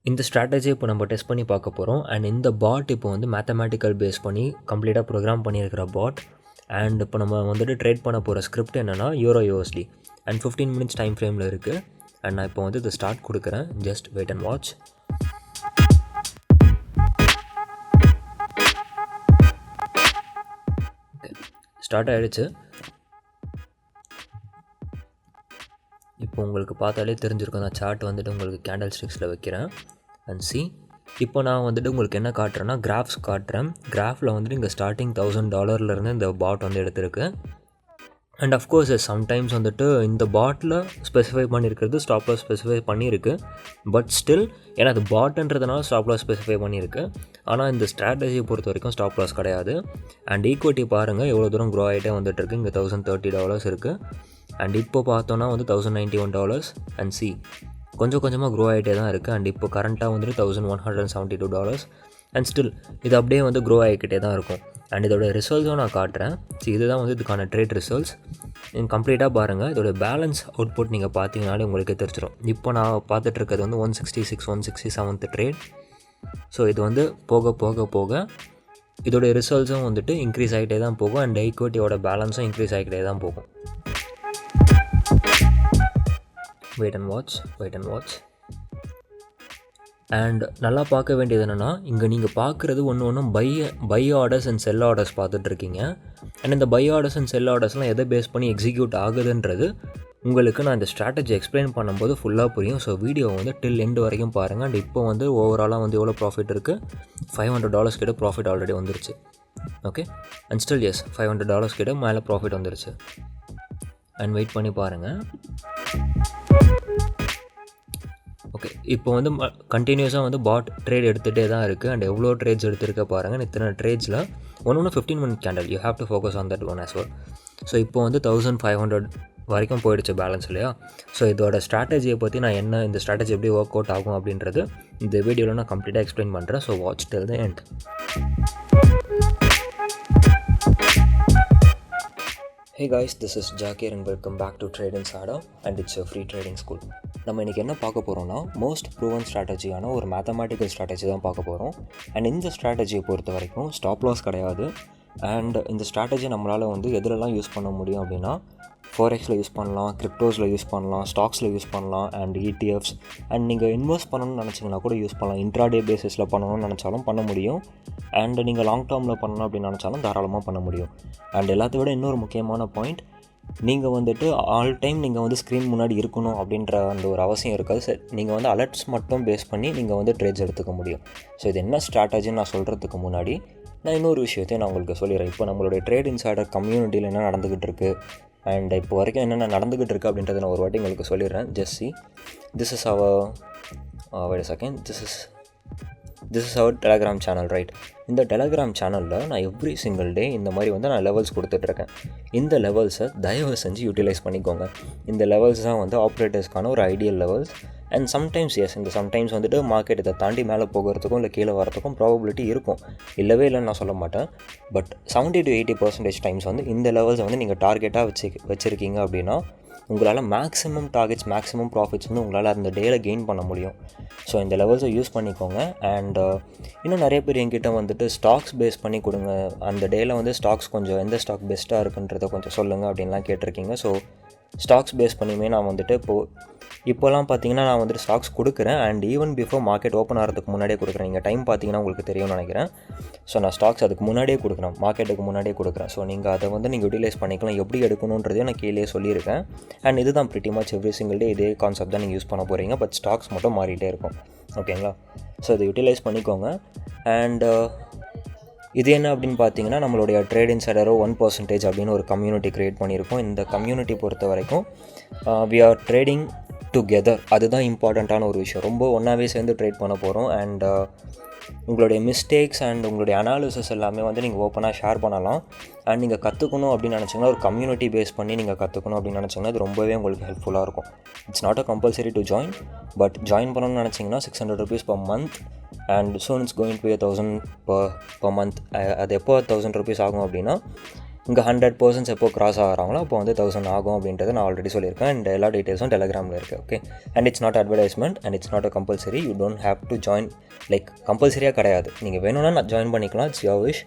இந்த ஸ்ட்ராட்டஜி இப்போ நம்ம டெஸ்ட் பண்ணி பார்க்க போகிறோம். அண்ட் இந்த பாட் இப்போ வந்து மேத்தமேட்டிக்கல் பேஸ் பண்ணி கம்ப்ளீட்டாக ப்ரோக்ராம் பண்ணியிருக்கிற பாட். அண்ட் இப்போ நம்ம வந்துட்டு ட்ரேட் பண்ண போகிற ஸ்கிரிப்ட் என்னென்னா euro USD. And 15 minutes time ஃப்ரேமில் இருக்குது. அண்ட் நான் இப்போ வந்து இதை ஸ்டார்ட் கொடுக்குறேன். Just wait and watch. Start ஆகிடுச்சு. இப்போ உங்களுக்கு பார்த்தாலே தெரிஞ்சிருக்கும். நான் சார்ட் வந்துட்டு உங்களுக்கு கேண்டல் ஸ்டிக்ஸில் வைக்கிறேன். அண்ட் சி இப்போ நான் வந்துட்டு உங்களுக்கு என்ன காட்டுறேன்னா கிராஃப்ஸ் காட்டுறேன். கிராஃபில் வந்துட்டு இங்கே ஸ்டார்டிங் $1000 இந்த பாட் வந்து எடுத்திருக்கு. அண்ட் அஃப்கோர்ஸ் சம்டைம்ஸ் வந்துட்டு இந்த பாட்டில் ஸ்பெசிஃபை பண்ணியிருக்கிறது ஸ்டாப் லாஸ் ஸ்பெசிஃபை பண்ணியிருக்கு. பட் ஸ்டில் ஏன்னா அது பாட்டுன்றதுனால ஸ்டாப் லாஸ் ஸ்பெசிஃபை பண்ணியிருக்கு. ஆனால் இந்த ஸ்ட்ராட்டஜியை பொறுத்த வரைக்கும் ஸ்டாப் லாஸ் கிடையாது. அண்ட் ஈக்விட்டி பாருங்கள் எவ்வளோ தூரம் க்ரோ ஆகிட்டே வந்துட்டுருக்கு. இங்கே $1030 இருக்குது. அண்ட் இப்போ பார்த்தோன்னா வந்து $1091. அண்ட் சி கொஞ்சம் கொஞ்சமாக க்ரோ ஆகிட்டே தான் இருக்குது. அண்ட் இப்போ கரண்ட்டாக வந்துட்டு $1172. அண்ட் ஸ்டில் இது அப்படியே வந்து க்ரோ ஆகிக்கிட்டே தான் இருக்கும். அண்ட் இதோட ரிசல்ட்ஸும் நான் காட்டுறேன். ஸோ இதுதான் வந்து இதுக்கான ட்ரேட் ரிசல்ட்ஸ். நீங்கள் கம்ப்ளீட்டாக பாருங்கள். இதோட பேலன்ஸ் அவுட்புட் நீங்கள் பார்த்தீங்கனாலே உங்களுக்கு தெரிஞ்சிடும். இப்போ நான் பார்த்துட்ருக்கிறது வந்து 166 167th ட்ரேட். ஸோ இது வந்து போக போக போக இதோடைய ரிசல்ட்ஸும் வந்துட்டு இன்க்ரீஸ் ஆகிட்டே தான் போகும். அண்ட் ஈக்விட்டியோட பேலன்ஸும் இன்க்ரீஸ் ஆகிக்கிட்டே தான் போகும். Wait and watch. அண்ட் நல்லா பார்க்க வேண்டியது என்னென்னா இங்கே நீங்கள் பார்க்குறது ஒன்றும் buy orders and sell orders பார்த்துட்ருக்கீங்க. அண்ட் இந்த பை ஆர்டர்ஸ் அண்ட் செல் ஆர்டர்ஸ்லாம் எதை பேஸ் பண்ணி எக்ஸிக்யூட் ஆகுதுன்றது உங்களுக்கு நான் இந்த ஸ்ட்ராட்டஜி எக்ஸ்பிளைன் பண்ணும்போது ஃபுல்லாக புரியும். ஸோ வீடியோ வந்து டில் எண்டு வரைக்கும் பாருங்கள். அண்ட் இப்போ வந்து ஓவராலாக வந்து எவ்வளோ ப்ராஃபிட் இருக்குது, $500 கிட்ட ப்ராஃபிட் ஆல்ரெடி வந்துருச்சு. ஓகே. அண்ட் ஸ்டில் எஸ் $500 கிட்ட மேலே ப்ராஃபிட் வந்துருச்சு. அண்ட் வெயிட் பண்ணி பாருங்கள். ஓகே. இப்போ வந்து கண்டினியூஸாக வந்து பாட் ட்ரேட் எடுத்துகிட்டே தான் இருக்குது. அண்ட் எவ்வளோ ட்ரேட்ஸ் எடுத்துருக்க பாருங்கள். இத்தனை ட்ரேட்ஸில் ஒன்று 15 minute candle. You have to focus on that one as well. So இப்போ வந்து 1500 வரைக்கும் போயிடுச்சு பேலன்ஸ் இல்லையா. ஸோ இதோட ஸ்ட்ராட்டஜியை பற்றி நான் என்ன இந்த ஸ்ட்ராட்டஜி எப்படி ஒர்க் அவுட் ஆகும் அப்படின்றது இந்த வீடியோவில் நான் கம்ப்ளீட்டாக எக்ஸ்பிளைன் பண்ணுறேன். So watch till the end. Hey guys, this is Jakir and welcome back to Trade Insider and it's a free trading school. நம்ம இன்றைக்கி என்ன பார்க்க போகிறோம்னா மோஸ்ட் ப்ரூவன் ஸ்ட்ராட்டஜியான ஒரு மேத்தமேட்டிக்கல் ஸ்ட்ராட்டஜி தான் பார்க்க போகிறோம். அண்ட் இந்த ஸ்ட்ராட்டஜியை பொறுத்த வரைக்கும் ஸ்டாப் லாஸ் கிடையாது. அண்ட் இந்த ஸ்ட்ராட்டஜி நம்மளால் வந்து எதுலலாம் யூஸ் பண்ண முடியும் அப்படின்னா ஃபோரெக்ஸில் யூஸ் பண்ணலாம், கிரிப்டோஸில் யூஸ் பண்ணலாம், ஸ்டாக்ஸில் யூஸ் பண்ணலாம், அண்ட் ETFs. அண்ட் நீங்கள் இன்வெஸ்ட் பண்ணணும்னு நினச்சிங்கன்னா கூட யூஸ் பண்ணலாம். இன்ட்ராடே பேசிஸில் பண்ணணும்னு நினச்சாலும் பண்ண முடியும். அண்ட் நீங்கள் லாங் டேர்மில் பண்ணணும் அப்படின்னு நினச்சாலும் தாராளமாக பண்ண முடியும். அண்ட் எல்லாத்த விட இன்னொரு முக்கியமான பாயிண்ட், நீங்கள் வந்துட்டு ஆல் டைம் நீங்கள் வந்து ஸ்க்ரீன் முன்னாடி இருக்கணும் அப்படின்ற அந்த ஒரு அவசியம் இருக்காது. நீங்கள் வந்து அலர்ட்ஸ் மட்டும் பேஸ் பண்ணி நீங்கள் வந்து ட்ரேட்ஸ் எடுத்துக்க முடியும். ஸோ இது என்ன ஸ்ட்ராட்டஜின்னு நான் சொல்கிறதுக்கு முன்னாடி நான் இன்னொரு விஷயத்தையும் நான் உங்களுக்கு சொல்லிடுறேன். இப்போ நம்மளுடைய ட்ரேட் இன்சைடர் கம்யூனிட்டியில் என்ன நடந்துக்கிட்டு இருக்குது அண்ட் இப்போ வரைக்கும் என்னென்ன நடந்துக்கிட்டு இருக்குது அப்படின்றத நான் ஒரு வாட்டி உங்களுக்கு சொல்லிடுறேன். Just see this is our Telegram channel, right? இந்த டெலகிராம் சேனலில் நான் எவ்ரி சிங்கிள் டே இந்த மாதிரி வந்து நான் லெவல்ஸ் கொடுத்துட்ருக்கேன். இந்த லெவல்ஸை தயவு செஞ்சு யூட்டிலைஸ் பண்ணிக்கோங்க. இந்த லெவல்ஸ் தான் வந்து ஆப்ரேட்டர்ஸ்க்கான ஒரு ஐடியல் லெவல்ஸ். அண்ட் சம்டைம்ஸ் இந்த சம்டைம்ஸ் வந்துட்டு மார்க்கெட் இதை தாண்டி மேலே போகிறதுக்கும் இல்லை கீழே வரத்துக்கும் ப்ராபபிலிட்டி இருக்கும். இல்லவே இல்லைன்னு நான் சொல்ல மாட்டேன். பட் 70 to 80% டைம்ஸ் வந்து இந்த லெவல்ஸை வந்து நீங்கள் டார்கெட்டாக வச்சுருக்கீங்க அப்படின்னா உங்களால் மேக்ஸிமம் டார்கெட்ஸ், மேக்ஸிமம் ப்ராஃபிட்ஸ் வந்து உங்களால் அந்த டேயில் கெயின் பண்ண முடியும். ஸோ இந்த லெவல்ஸை யூஸ் பண்ணிக்கோங்க. அண்ட் இன்னும் நிறைய பேர் என்கிட்ட வந்துட்டு ஸ்டாக்ஸ் பேஸ் பண்ணி கொடுங்க, அந்த டேயில் வந்து ஸ்டாக்ஸ் கொஞ்சம் எந்த ஸ்டாக் பெஸ்ட்டாக இருக்குன்றதை கொஞ்சம் சொல்லுங்கள் அப்படின்லாம் கேட்டிருக்கீங்க. ஸோ ஸ்டாக்ஸ் பேஸ் பண்ணியுமே நான் வந்துட்டு இப்போலாம் பார்த்தீங்கன்னா நான் வந்துட்டு ஸ்டாக்ஸ் கொடுக்குறேன். And even before market open ஆகிறதுக்கு முன்னாடியே கொடுக்குறேன். நீங்கள் டைம் பார்த்தீங்கன்னா உங்களுக்கு தெரியும்னு நினைக்கிறேன். ஸோ நான் ஸ்டாக்ஸ் அதுக்கு முன்னாடியே கொடுக்குறேன், மார்க்கெட்டுக்கு முன்னாடியே கொடுக்குறேன். ஸோ நீங்கள் அதை வந்து நீங்கள் யூட்டிலைஸ் பண்ணிக்கலாம். எப்படி எடுக்கணுன்றதையும் நான் கீழே சொல்லியிருக்கேன். அண்ட் இதுதான் pretty much every single day இதே கான்செப்ட் தான் நீங்கள் யூஸ் பண்ண போகிறீங்க. பட் ஸ்டாக்ஸ் மட்டும் மாறிட்டே இருக்கும். ஓகேங்களா? ஸோ இதை யூட்டிலைஸ் பண்ணிக்கோங்க. அண்ட் இது என்ன அப்படின்னு பார்த்தீங்கன்னா நம்மளுடைய ட்ரேட் இன்சைடரோ 1% அப்படின்னு ஒரு கம்யூனிட்டி க்ரியேட் பண்ணியிருக்கோம். இந்த கம்யூனிட்டி பொறுத்த வரைக்கும் வி ஆர் ட்ரேடிங் டுகெதர். அதுதான் இம்பார்ட்டண்ட்டான ஒரு விஷயம். ரொம்ப ஒன்றாவே சேர்ந்து ட்ரேட் பண்ண போகிறோம். அண்ட் உங்களுடைய மிஸ்டேக்ஸ் அண்ட் உங்களுடைய அனாலிசிஸ் எல்லாமே வந்து நீங்கள் ஓப்பனாக ஷேர் பண்ணலாம். அண்ட் நீங்கள் கற்றுக்கணும் அப்படின்னு நினச்சிங்கன்னா ஒரு கம்யூனிட்டி பேஸ் பண்ணி நீங்கள் கற்றுக்கணும் அப்படின்னு நினச்சிங்கன்னா அது ரொம்பவே உங்களுக்கு ஹெல்ப்ஃபுல்லாக இருக்கும். It's not a compulsory to join. But join பண்ணணும்னு நினச்சிங்கன்னா $600 per month and soon it's going to be $1,000 per month. அது எப்போ $1,000 ஆகும் அப்படின்னா இங்கே 100% எப்போ கிராஸ் ஆகிறாங்களோ அப்போ வந்து 1000 ஆகும் அப்படின்றத நான் ஆல்ரெடி சொல்லியிருக்கேன். அண்ட் எல்லா டீட்டெயில்ஸும் டெலகிராமில் இருக்குது. Okay, and it's not advertisement and it's not a compulsory. You don't have to join, like கம்பல்சரியாக கிடையாது. நீங்கள் வேணும்னா நான் ஜாயின் பண்ணிக்கலாம், இட்ஸ் யுவர் விஷ்.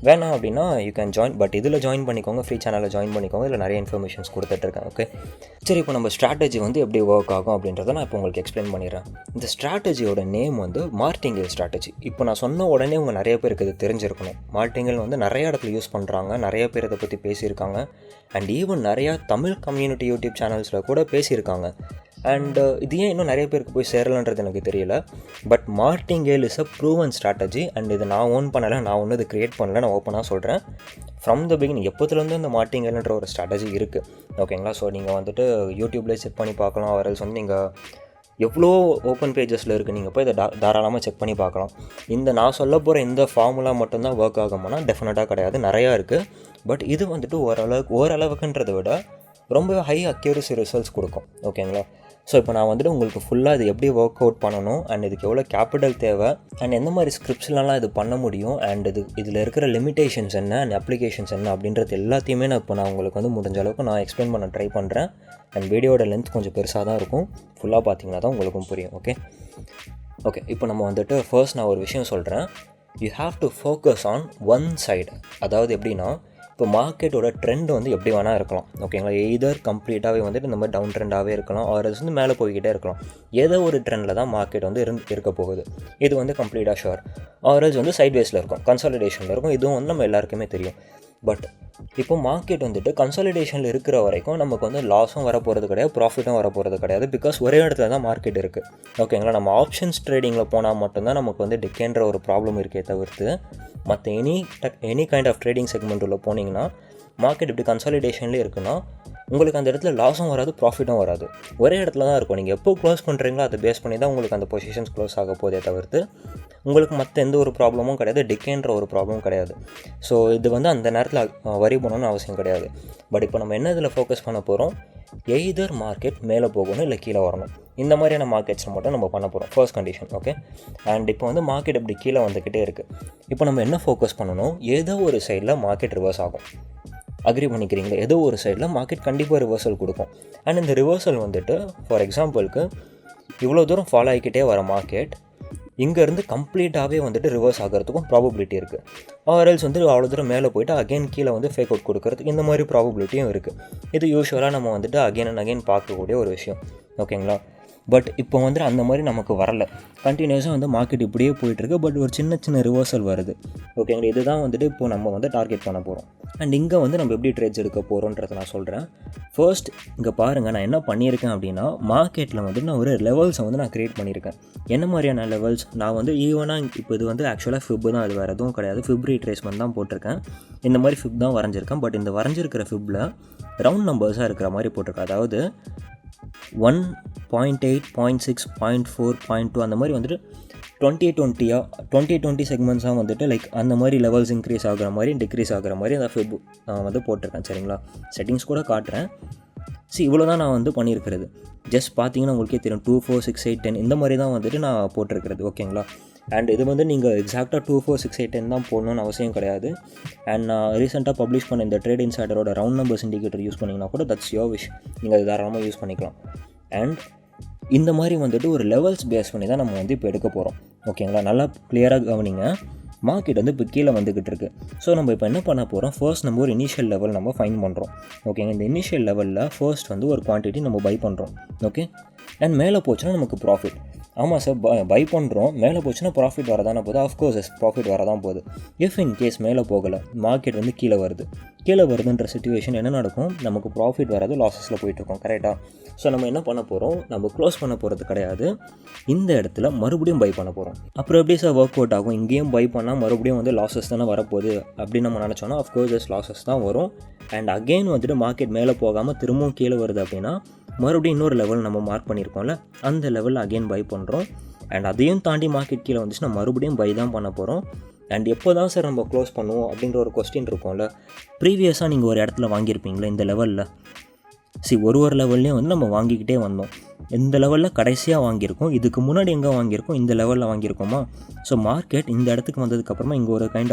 வேணாம் அப்படின்னா யூ கேன் ஜாயின், பட் இதில் ஜாயின் பண்ணிக்கோங்க, ஃப்ரீ சேனலில் ஜாயின் பண்ணிக்கோங்க. இதில் நிறைய இன்ஃபர்மேஷன்ஸ் கொடுத்துட்ருக்கேன். ஓகே, சரி, இப்போ நம்ம ஸ்ட்ராட்டஜி வந்து எப்படி ஒர்க் ஆகும் அப்படின்றத நான் இப்போ உங்களுக்கு எக்ஸ்பிளைன் பண்ணிடுறேன். இந்த ஸ்ட்ராட்டஜியோட நேம் வந்து மார்டிங்கல் ஸ்ட்ராட்டஜி. இப்போ நான் சொன்ன உடனே உங்கள் நிறைய பேருக்கு இது தெரிஞ்சிருக்கணும். மார்டிங்கல் வந்து நிறைய இடத்துல யூஸ் பண்ணுறாங்க, நிறைய பேர் இதை பற்றி பேசியிருக்காங்க. அண்ட் ஈவன் நிறையா தமிழ் கம்யூனிட்டி யூடியூப் சேனல்ஸில் கூட பேசியிருக்காங்க. அண்ட் இது ஏன் இன்னும் நிறைய பேருக்கு போய் சேரலன்றது எனக்கு தெரியல. But martingale is a proven strategy. And இது நான் ஓன் பண்ணலை, நான் ஒன்றும் இது க்ரியேட் பண்ணலை, நான் ஓப்பனாக சொல்கிறேன். ஃப்ரம் த பிகினிங் எப்போத்துலேருந்து இந்த மார்டிங்கேல்ன்ற ஒரு ஸ்ட்ராட்டஜி இருக்குது. ஓகேங்களா? ஸோ நீங்கள் வந்துட்டு யூடியூப்லேயே செக் பண்ணி பார்க்கலாம். வரல்ஸ் வந்து நீங்கள் எவ்வளோ ஓப்பன் பேஜஸில் இருக்குது, நீங்கள் போய் இதை தாராளமாக செக் பண்ணி பார்க்கலாம். இந்த நான் சொல்ல போகிற இந்த ஃபார்முலா மட்டும்தான் ஒர்க் ஆகுமானா டெஃபினட்டாக கிடையாது, நிறையா இருக்குது. பட் இது வந்துட்டு ஓரளவுக்குன்றதை விட ரொம்ப ஹை அக்யூரசி ரிசல்ட்ஸ் கொடுக்கும். ஓகேங்களா? ஸோ இப்போ நான் வந்துட்டு உங்களுக்கு ஃபுல்லாக இது எப்படி ஒர்க் அவுட் பண்ணணும், அண்ட் இதுக்கு எவ்வளோ கேபிட்டல் தேவை, அண்ட் எந்த மாதிரி ஸ்கிரிப்ட்ஸ்லாம் இது பண்ண முடியும், அண்ட் இதில் இருக்கிற லிமிடேஷன்ஸ் என்ன அண்ட் அப்ளிகேஷன்ஸ் என்ன அப்படின்றது எல்லாத்தையுமே நான் உங்களுக்கு வந்து முடிஞ்ச அளவுக்கு நான் எக்ஸ்பிளைன் பண்ண ட்ரை பண்ணுறேன். அண்ட் வீடியோட லென்த் கொஞ்சம் பெருசாக தான் இருக்கும், ஃபுல்லாக பார்த்தீங்கன்னா தான் உங்களுக்கும் புரியும். ஓகே, இப்போ நம்ம வந்துட்டு ஃபர்ஸ்ட் நான் ஒரு விஷயம் சொல்கிறேன். You have to focus on one side. அதாவது எப்படின்னா, இப்போ மார்க்கெட்டோட ட்ரெண்ட் வந்து எப்படி வேணால் இருக்கலாம். ஓகேங்களா? எய்தர் கம்ப்ளீட்டாகவே வந்துட்டு இந்த மாதிரி டவுன் ட்ரெண்டாகவே இருக்கலாம், ஆர்எல்ஸ் வந்து மேலே போய்கிட்டே இருக்கலாம். ஏதோ ஒரு ட்ரெண்டில் தான் மார்க்கெட் வந்து இருக்க போகுது. இது வந்து கம்ப்ளீட்டாக ஷுர். ஆர்எல்ஸ் வந்து சைட்வேஸில் இருக்கும், கன்சாலிடேஷனில் இருக்கும். இதுவும் வந்து நம்ம எல்லாருக்குமே தெரியும். பட் இப்போ மார்க்கெட் வந்துட்டு கன்சாலிடேஷனில் இருக்கிற வரைக்கும் நமக்கு வந்து லாஸும் வரப்போகிறது கிடையாது, ப்ராஃபிட்டும் வரப்போகிறது கிடையாது. பிகாஸ் ஒரே இடத்துல தான் மார்க்கெட் இருக்குது. ஓகேங்களா? நம்ம ஆப்ஷன்ஸ் ட்ரேடிங்கில் போனால் மட்டும்தான் நமக்கு வந்து டிக்கேன்ற ஒரு ப்ராப்ளம் இருக்கே தவிர்த்து மற்ற any kind of trading segment உள்ள போனீங்கன்னா மார்க்கெட் இப்படி கன்சாலிடேஷன்லேயே இருக்குன்னா உங்களுக்கு அந்த இடத்துல லாஸும் வராது, ப்ராஃபிட்டும் வராது. ஒரே இடத்துல தான் இருக்கும். நீங்கள் எப்போ க்ளோஸ் பண்ணுறீங்களோ அதை பேஸ் பண்ணி தான் உங்களுக்கு அந்த பொசிஷன்ஸ் க்ளோஸ் ஆக போதே தவிர்த்து உங்களுக்கு மற்ற எந்த ஒரு ப்ராப்ளமும் கிடையாது, டிக்கேன்ற ஒரு ப்ராப்ளமும் கிடையாது. ஸோ இது வந்து அந்த நேரத்தில் வரி பண்ணணும்னு அவசியம் கிடையாது. பட் இப்போ நம்ம என்ன இதில் ஃபோக்கஸ் பண்ண போகிறோம், எய்தர் மார்க்கெட் மேலே போகணும் இல்லை கீழே வரணும். இந்த மாதிரியான மார்க்கெட்ஸில் மட்டும் நம்ம பண்ண போகிறோம், ஃபர்ஸ்ட் கண்டிஷன். ஓகே, அண்ட் இப்போ வந்து மார்க்கெட் இப்படி கீழே வந்துக்கிட்டே இருக்குது. இப்போ நம்ம என்ன ஃபோக்கஸ் பண்ணணும், ஏதோ ஒரு சைடில் மார்க்கெட் ரிவர்ஸ் ஆகும். அக்ரி பண்ணிக்கிறீங்களா? ஏதோ ஒரு சைடில் மார்க்கெட் கண்டிப்பாக ரிவர்சல் கொடுக்கும். அண்ட் இந்த ரிவர்சல் வந்துட்டு ஃபார் எக்ஸாம்பிளுக்கு இவ்வளோ தூரம் ஃபாலோ ஆகிக்கிட்டே வர மார்க்கெட் இங்கேருந்து கம்ப்ளீட்டாகவே வந்துட்டு ரிவர்ஸ் ஆகிறதுக்கும் ப்ராபபிலிட்டி இருக்குது. ஆர்எல்ஸ் வந்து அவ்வளோ தூரம் மேலே போய்ட்டு அகைன் கீழே வந்து ஃபேக் அவுட் கொடுக்கறதுக்கு இந்த மாதிரி ப்ராபபிலிட்டியும் இருக்குது. இது யூஸ்வலாக நம்ம வந்துட்டு அகைன் அண்ட் அகைன் பார்க்கக்கூடிய ஒரு விஷயம். ஓகேங்களா? பட் இப்போ வந்துட்டு அந்த மாதிரி நமக்கு வரலை. கண்டினியூஸாக வந்து மார்க்கெட் இப்படியே போயிட்டுருக்கு. பட் ஒரு சின்ன ரிவர்சல் வருது. ஓகேங்களா? இதுதான் வந்துட்டு இப்போ நம்ம வந்து டார்கெட் பண்ண போகிறோம். அண்ட் இங்கே வந்து நம்ம எப்படி ட்ரேட்ஸ் எடுக்க போகிறோன்றதை நான் சொல்கிறேன். ஃபர்ஸ்ட் இங்கே பாருங்கள், நான் என்ன பண்ணியிருக்கேன் அப்படின்னா மார்க்கெட்டில் வந்து நான் ஒரு லெவல்ஸை வந்து நான் க்ரியேட் பண்ணியிருக்கேன். என்ன மாதிரியான லெவல்ஸ், நான் வந்து ஈவனாக இப்போ இது வந்து ஆக்சுவலாக ஃபிப் தான், அது வேறு எதுவும் கிடையாது. ஃபிப் ரீட்ரேஸ்மெண்ட் தான் போட்டிருக்கேன். இந்த மாதிரி ஃபிப் தான் வரைஞ்சிருக்கேன். பட் இந்த வரைஞ்சிருக்கிற ஃபிப்பில் ரவுண்ட் நம்பர்ஸாக இருக்கிற மாதிரி போட்டிருக்கேன். அதாவது 1, 0.8, 0.6, 0.4, 0.2 அந்த மாதிரி வந்துட்டு 20 செக்மெண்ட்ஸாக வந்துட்டு லைக் அந்த மாதிரி லெவல்ஸ் இன்க்ரீஸ் ஆகிற மாதிரி டிக்ரீஸ் ஆகிற மாதிரி அந்த ஃபிப் நான் வந்து போட்டிருக்கேன். சரிங்களா? செட்டிங்ஸ் கூட காட்டுறேன். இவ்வளோ தான் நான் வந்து பண்ணியிருக்கிறது. ஜஸ்ட் பார்த்தீங்கன்னா உங்களுக்கே தெரியும், 2, 4, 6, 8, 10 இந்த மாதிரி தான் வந்துட்டு நான் போட்டிருக்கிறது. ஓகேங்களா? அண்ட் இது வந்து நீங்கள் எக்ஸாக்டாக 2, 4, 6, 8, 10 தான் போடணும்னு அவசியம் கிடையாது. அண்ட் நான் ரீசெண்டாக பப்ளிஷ் பண்ண இந்த ட்ரேட் இன்சைடரோட ரவுண்ட் நம்பர்ஸ் இண்டிகேட்டர் யூஸ் பண்ணிங்கன்னா கூட தட்ஸ் யோர் விஷ், நீங்கள் அது தாராளமாக யூஸ் பண்ணிக்கலாம். அண்ட் இந்த மாதிரி வந்துட்டு ஒரு லெவல்ஸ் பேஸ் பண்ணி தான் நம்ம வந்து இப்போ எடுக்க போகிறோம். ஓகேங்களா? நல்லா கிளியராக கவனிங்க. மார்க்கெட் வந்து இப்போ கீழே வந்துக்கிட்டு இருக்குது. ஸோ நம்ம இப்போ என்ன பண்ண போகிறோம், ஃபர்ஸ்ட் நம்ம ஒரு இனிஷியல் லெவல் நம்ம ஃபைன் பண்ணுறோம். ஓகேங்க? இந்த இனிஷியல் லெவலில் ஃபர்ஸ்ட் வந்து ஒரு குவான்டிட்டி நம்ம பை பண்ணுறோம். ஓகே, அண்ட் மேலே போச்சுன்னா நமக்கு ப்ராஃபிட். ஆமாம் சார், பை பண்ணுறோம், மேலே போச்சுன்னா ப்ராஃபிட் வரதானே போகுது. ஆஃப்கோர்ஸ் ப்ராஃபிட் வரதான் போகுது. இஃப் இன் கேஸ் மேலே போகலை, மார்க்கெட் வந்து கீழே வருதுன்ற சிச்சுவேஷன் என்ன நடக்கும், நமக்கு ப்ராஃபிட் வராது, லாஸஸில் போயிட்டுருக்கோம். கரெக்டாக? ஸோ நம்ம என்ன பண்ண போகிறோம், நம்ம க்ளோஸ் பண்ண போகிறது கிடையாது. இந்த இடத்துல மறுபடியும் பை பண்ண போகிறோம். அப்புறம் எப்படி சார் ஒர்க் அவுட் ஆகும், இங்கேயும் பை பண்ணால் மறுபடியும் வந்து லாஸஸ் தானே வரப்போகுது அப்படின்னு நம்ம நினச்சோன்னா ஆஃப்கோர்ஸ் லாஸஸ் தான் வரும். அண்ட் அகெயின் வந்துட்டு மார்க்கெட் மேலே போகாமல் திரும்பவும் கீழே வருது அப்படின்னா மறுபடியும் இன்னொரு லெவல் நம்ம மார்க் பண்ணியிருக்கோம்ல, அந்த லெவலில் அகெயின் பை பண்ணுறோம். அண்ட் அதையும் தாண்டி மார்க்கெட் கீழே வந்துச்சுன்னா மறுபடியும் பை தான் பண்ண போகிறோம். அண்ட் எப்போ தான் சார் நம்ம க்ளோஸ் பண்ணுவோம் அப்படின்ற ஒரு கொஸ்டின் இருக்கும்ல. ப்ரீவியஸாக நீங்கள் ஒரு இடத்துல வாங்கியிருப்பீங்களே இந்த லெவலில், ஒரு லெவல்லையும் வந்து நம்ம வாங்கிக்கிட்டே வந்தோம். இந்த லெவலில் கடைசியாக வாங்கியிருக்கோம், இதுக்கு முன்னாடி எங்கே வாங்கியிருக்கோம், இந்த லெவலில் வாங்கியிருக்கோமா. ஸோ மார்க்கெட் இந்த இடத்துக்கு வந்ததுக்கப்புறமா இங்கே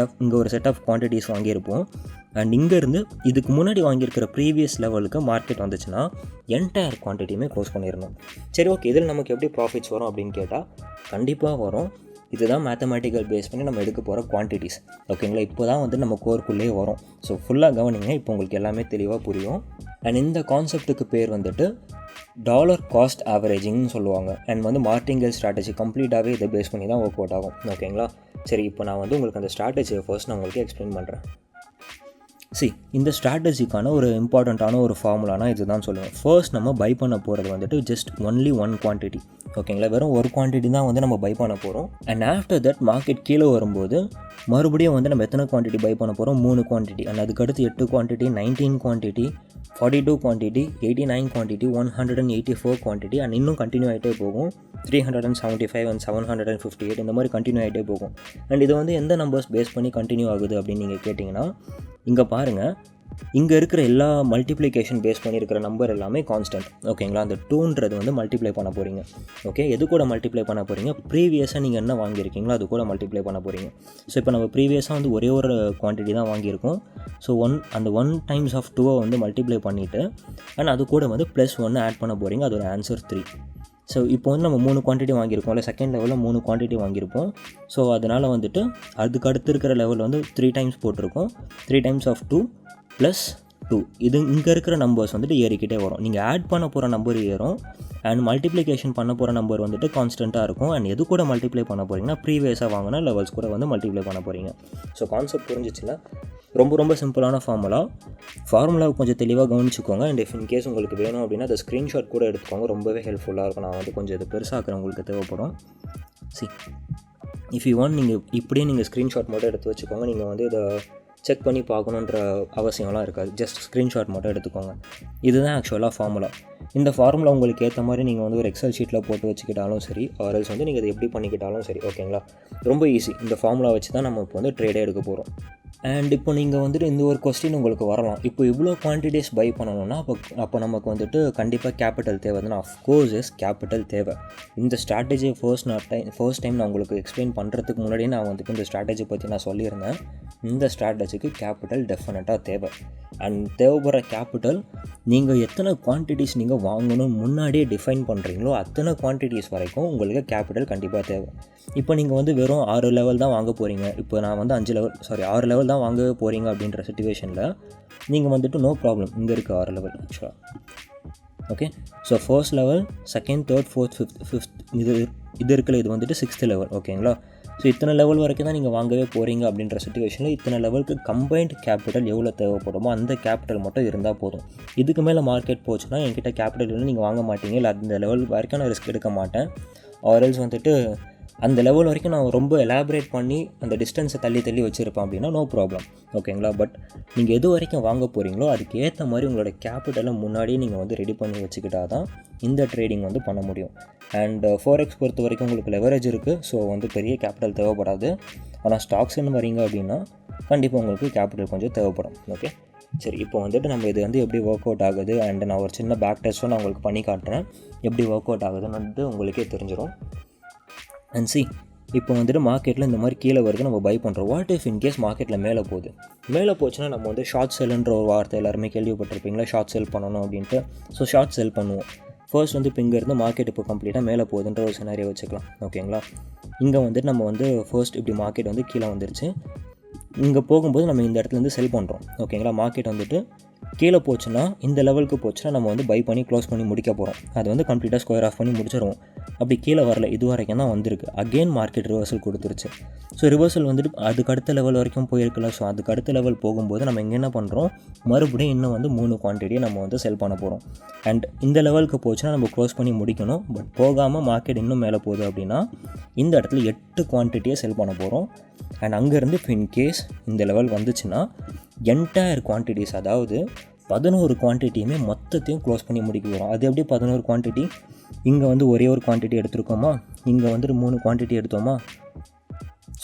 ஒரு செட் ஆஃப் குவான்டிட்டிஸ் வாங்கியிருப்போம். அண்ட் இங்கேருந்து இதுக்கு முன்னாடி வாங்கியிருக்கிற ப்ரீவியஸ் லெவலுக்கு மார்க்கெட் வந்துச்சுன்னா என்டையர் குவான்டிட்டியுமே க்ளோஸ் பண்ணிடணும். சரி, ஓகே, இதில் நமக்கு எப்படி ப்ராஃபிட்ஸ் வரும் அப்படின்னு கேட்டால் கண்டிப்பாக வரும். இதுதான் மேத்தமேட்டிக்கல் பேஸ் பண்ணி நம்ம எடுக்க போகிற குவான்டிட்டிஸ். ஓகேங்களா, இப்போ தான் வந்து நம்ம கோர்க்குள்ளேயே வரும். ஸோ ஃபுல்லாக கவனிங்க, இப்போ உங்களுக்கு எல்லாமே தெளிவாக புரியும். அண்ட் இந்த கான்செப்ட்டுக்கு பேர் வந்துட்டு டாலர் காஸ்ட் ஆவரேஜிங்னு சொல்லுவாங்க. அண்ட் வந்து மார்டிங்கல் ஸ்ட்ராட்டஜி கம்ப்ளீட்டாகவே இதை பேஸ் பண்ணி தான் ஒர்க் அவுட் ஆகும். ஓகேங்களா, சரி, இப்போ நான் வந்து உங்களுக்கு அந்த ஸ்ட்ராட்டஜியை ஃபர்ஸ்ட் நான் உங்களுக்கு எக்ஸ்பிளைன் பண்ணுறேன். இந்த ஸ்ட்ராட்டஜிக்கான ஒரு இம்பார்ட்டண்ட்டான ஒரு ஃபார்முலானா இது தான் சொல்லுவேன். ஃபர்ஸ்ட் நம்ம பை பண்ண போகிறது வந்துட்டு ஜஸ்ட் ஒன்லி ஒன் குவான்டிட்டி. ஓகேங்களா, வெறும் ஒரு குவான்டிட்டி தான் வந்து நம்ம பை பண்ண போகிறோம். அண்ட் ஆஃப்டர் தட் மார்க்கெட் கீழே வரும்போது மறுபடியும் வந்து நம்ம எத்தனை குவான்டிட்டி பை பண்ண போகிறோம், 3 குவான்டிட்டி. அண்ட் அதுக்கடுத்து 8 quantity, 19 quantity, 42 quantity, 89 quantity, 184 quantity. And இன்னும் கண்டினியூ ஆகிட்டே போகும். 375 அண்ட் 758 இந்த மாதிரி கண்டினியூ ஆகிட்டே போகும். அண்ட் இது வந்து எந்த நம்பர்ஸ் பேஸ் பண்ணி கண்டினியூ ஆகுது அப்படின்னு நீங்கள் கேட்டிங்கன்னா, இங்கே பாருங்கள், இங்கே இருக்கிற எல்லா மல்டிப்ளிகேஷன் பேஸ் பண்ணியிருக்கிற நம்பர் எல்லாமே கான்ஸ்டன்ட். ஓகேங்களா, அந்த 2ன்றது வந்து மல்டிப்ளை பண்ண போகிறீங்க. ஓகே, எது கூட மல்டிப்ளை பண்ண போகிறீங்க, ப்ரீவியஸாக நீங்கள் என்ன வாங்கியிருக்கீங்களோ அது கூட மல்டிப்ளை பண்ண போகிறீங்க. ஸோ இப்போ நம்ம ப்ரீவியஸாக வந்து ஒரே ஒரு குவான்டிட்டி தான் வாங்கியிருக்கோம். ஸோ அந்த 1 டைம்ஸ் ஆஃப் 2 வந்து மல்டிப்ளை பண்ணிவிட்டு அண்ட் அது கூட வந்து +1 ஆட் பண்ண போகிறீங்க. அதோட ஆன்சர் 3. ஸோ இப்போ வந்து நம்ம 3 குவான்டிட்டி வாங்கியிருக்கோம், இல்லை செகண்ட் லெவலில் 3 குவான்டிட்டி வாங்கியிருப்போம். ஸோ அதனால் வந்துட்டு அதுக்கு அடுத்து இருக்கிற லெவல் வந்து 3 டைம்ஸ் போட்டிருக்கோம். 3 டைம்ஸ் ஆஃப் 2 + 2. இது இங்கே இருக்கிற நம்பர்ஸ் வந்துட்டு ஏறிக்கிட்டே வரும். நீங்கள் ஆட் பண்ண போகிற நம்பர் ஏறும் அண்ட் மல்டிப்ளிகேஷன் பண்ண போகிற நம்பர் வந்துட்டு கான்ஸ்டண்ட்டாக இருக்கும். அண்ட் எது கூட மல்டிப்ளை பண்ண போகிறீங்கன்னா ப்ரீவியஸாக வாங்கினா லெவல்ஸ் கூட வந்து மல்டிப்ளை பண்ண போகிறீங்க. ஸோ கான்செப்ட் புரிஞ்சிச்சுன்னா ரொம்ப சிம்பிளான ஃபார்முலாவை கொஞ்சம் தெளிவாக கவனிச்சுக்கோங்க. அண்ட் இஃப் இன்கேஸ் உங்களுக்கு வேணும் அப்படின்னா அதை ஸ்க்ரீன்ஷாட் கூட எடுத்துக்கோங்க, ரொம்பவே ஹெல்ப்ஃபுல்லாக இருக்கும். நான் வந்து கொஞ்சம் இது பெருசாக்குறேன், உங்களுக்கு தேவைப்படும். இஃப் யூ வாண்ட் நீங்கள் இப்படியே நீங்கள் ஸ்க்ரீன்ஷாட் மட்டும் எடுத்து வச்சுக்கோங்க. நீங்கள் வந்து இதை செக் பண்ணி பார்க்கணுன்ற அவசியம்லாம் இருக்காது. ஜஸ்ட் ஸ்க்ரீன்ஷாட் மட்டும் எடுத்துக்கோங்க. இதுதான் ஆக்சுவலாக ஃபார்முலா. இந்த ஃபார்முலா உங்களுக்கு ஏற்ற மாதிரி நீங்கள் வந்து ஒரு எக்ஸல் ஷீட்டில் போட்டு வச்சுக்கிட்டாலும் சரி, ஆர்எல்ஸ் வந்து நீங்கள் இதை எப்படி பண்ணிக்கிட்டாலும் சரி. ஓகேங்களா, ரொம்ப ஈஸி. இந்த ஃபார்முலா வச்சு தான் நம்ம இப்போ வந்து ட்ரேடே எடுக்க போகிறோம். அண்ட் இப்போ நீங்கள் வந்துட்டு இந்த ஒரு கொஸ்டின் உங்களுக்கு வரலாம், இப்போ இவ்வளோ குவான்டிட்டிஸ் பை பண்ணணும்னா அப்போ நமக்கு வந்துட்டு கண்டிப்பாக கேபிட்டல் தேவை தானே. அஃப்கோர்ஸ் கேபிட்டல் தேவை. இந்த ஸ்ட்ராட்டஜியை ஃபர்ஸ்ட் டைம் நான் உங்களுக்கு எக்ஸ்பிளைன் பண்ணுறதுக்கு முன்னாடியே நான் வந்துட்டு இந்த ஸ்ட்ராட்டஜி பற்றி நான் சொல்லியிருந்தேன். இந்த ஸ்ட்ராட்டஜிக்கு கேபிட்டல் டெஃபினட்டாக தேவை. அண்ட் தேவைப்படுற கேபிட்டல் நீங்கள் எத்தனை குவான்டிட்டிஸ் நீங்கள் வாங்கணும்னு முன்னாடியே டிஃபைன் பண்ணுறீங்களோ அத்தனை குவான்டிட்டிஸ் வரைக்கும் உங்களுக்கு கேபிட்டல் கண்டிப்பாக தேவை. இப்போ நீங்கள் வந்து வெறும் 6 லெவல் தான் வாங்க போகிறீங்க, இப்போ நான் வந்து 6 லெவல் தான் வாங்க போகிறீங்க அப்படின்ற சிச்சுவேஷனில் நீங்கள் வந்துட்டு நோ ப்ராப்ளம், இங்கே இருக்குது 6 லெவல் ஆக்சுவலாக. Okay, so first level, second, third, fourth, fifth இது இருக்குல்ல, இது வந்துட்டு 6th லெவல். ஓகேங்களா, ஸோ இத்தனை லெவல் வரைக்கும் தான் நீங்கள் வாங்கவே போகிறீங்க அப்படின்ற சிச்சுவேஷனில் இத்தனை லெவலுக்கு கம்பைன்ட் கேபிட்டல் எவ்வளோ தேவைப்படுமோ அந்த கேபிட்டல் மட்டும் இருந்தால் போதும். இதுக்கு மேலே மார்க்கெட் போச்சுன்னா என்கிட்ட கேபிட்டல் இல்லை, நீங்கள் வாங்க மாட்டீங்க, இல்லை அந்த லெவல் வரைக்கும் நான் ரிஸ்க் எடுக்க மாட்டேன். ஆர்எல்ஸ் வந்துட்டு அந்த லெவல் வரைக்கும் நான் ரொம்ப எலாபரேட் பண்ணி அந்த டிஸ்டன்ஸை தள்ளி வச்சுருப்பேன் அப்படின்னா நோ ப்ராப்ளம். ஓகேங்களா, பட் நீங்கள் எது வரைக்கும் வாங்க போகிறீங்களோ அதுக்கு ஏற்ற மாதிரி உங்களோட கேபிட்டலை முன்னாடியே நீங்கள் வந்து ரெடி பண்ணி வச்சுக்கிட்டா தான் இந்த ட்ரேடிங் வந்து பண்ண முடியும். அண்ட் ஃபோரெக்ஸ் பொறுத்த வரைக்கும் உங்களுக்கு லெவரேஜ் இருக்குது, ஸோ வந்து பெரிய கேபிட்டல் தேவைப்படாது. ஆனால் ஸ்டாக்ஸ்ன்னு வரீங்க அப்படின்னா கண்டிப்பாக உங்களுக்கு கேபிட்டல் கொஞ்சம் தேவைப்படும். ஓகே, சரி, இப்போ வந்துட்டு நம்ம இது வந்து எப்படி ஒர்க் அவுட் ஆகுது அண்ட் நான் ஒரு சின்ன பேக் டெஸ்ட்டும் நான் உங்களுக்கு பண்ணி காட்டுறேன். எப்படி ஒர்க் அவுட் ஆகுதுன்னு வந்துட்டு உங்களுக்கே தெரிஞ்சிடும். அண்ட் இப்போ வந்துட்டு மார்க்கெட்டில் இந்த மாதிரி கீழே வருது, நம்ம பை பண்ணுறோம். வாட் இஃப் இன்கேஸ் மார்க்கெட்டில் மேலே போச்சுன்னா நம்ம வந்து ஷார்ட் செல்லுன்ற ஒரு வார்த்தை எல்லாருமே கேள்விப்பட்டிருப்பீங்களா, ஷார்ட் செல் பண்ணணும் அப்படின்ட்டு. ஸோ ஷார்ட் செல் பண்ணுவோம். ஃபர்ஸ்ட் வந்து இப்போ இங்கேருந்து மார்க்கெட் இப்போ கம்ப்ளீட்டாக மேலே போகுதுன்ற ஒரு சினாரியோ வச்சுக்கலாம். ஓகேங்களா, இங்கே வந்துட்டு நம்ம வந்து ஃபர்ஸ்ட் இப்படி மார்க்கெட் வந்து கீழே வந்துருச்சு. இங்கே போகும்போது நம்ம இந்த இடத்துலேருந்து செல் பண்ணுறோம். ஓகேங்களா, மார்க்கெட் வந்துட்டு கீழே போச்சுன்னா இந்த லெவலுக்கு போச்சுன்னா நம்ம வந்து பை பண்ணி க்ளோஸ் பண்ணி முடிக்க போகிறோம். அது வந்து கம்ப்ளீட்டாக ஸ்கொயர் ஆஃப் பண்ணி முடிச்சிடுவோம். அப்படி கீழே வரல, இது வரைக்கும் தான் வந்திருக்கு. அகெயின் மார்க்கெட் ரிவர்சல் கொடுத்துருச்சு. ஸோ ரிவர்சல் வந்துட்டு அதுக்கு அடுத்த லெவல் வரைக்கும் போயிருக்கல. ஸோ அதுக்கு அடுத்த லெவல் போகும்போது நம்ம இங்கே என்ன பண்ணுறோம், மறுபடியும் இன்னும் வந்து 3 குவான்டிட்டியை நம்ம வந்து செல் பண்ண போகிறோம். அண்ட் இந்த லெவலுக்கு போச்சுன்னா நம்ம க்ளோஸ் பண்ணி முடிக்கணும். பட் போகாமல் மார்க்கெட் இன்னும் மேலே போகுது அப்படின்னா இந்த இடத்துல 8 குவான்டிட்டியை செல் பண்ண போகிறோம். அண்ட் அங்கேருந்து இப்போ இன்கேஸ் இந்த லெவல் வந்துச்சுன்னா என்டையர் குவான்டிட்டிஸ், அதாவது 11 குவான்டிட்டியுமே மொத்தத்தையும் க்ளோஸ் பண்ணி முடிக்க போகிறோம். அது எப்படி 11 குவான்டிட்டி, இங்கே வந்து ஒரே ஒரு குவான்டிட்டி எடுத்துருக்கோமா, இங்கே வந்துட்டு 3 குவான்டிட்டி எடுத்தோமா.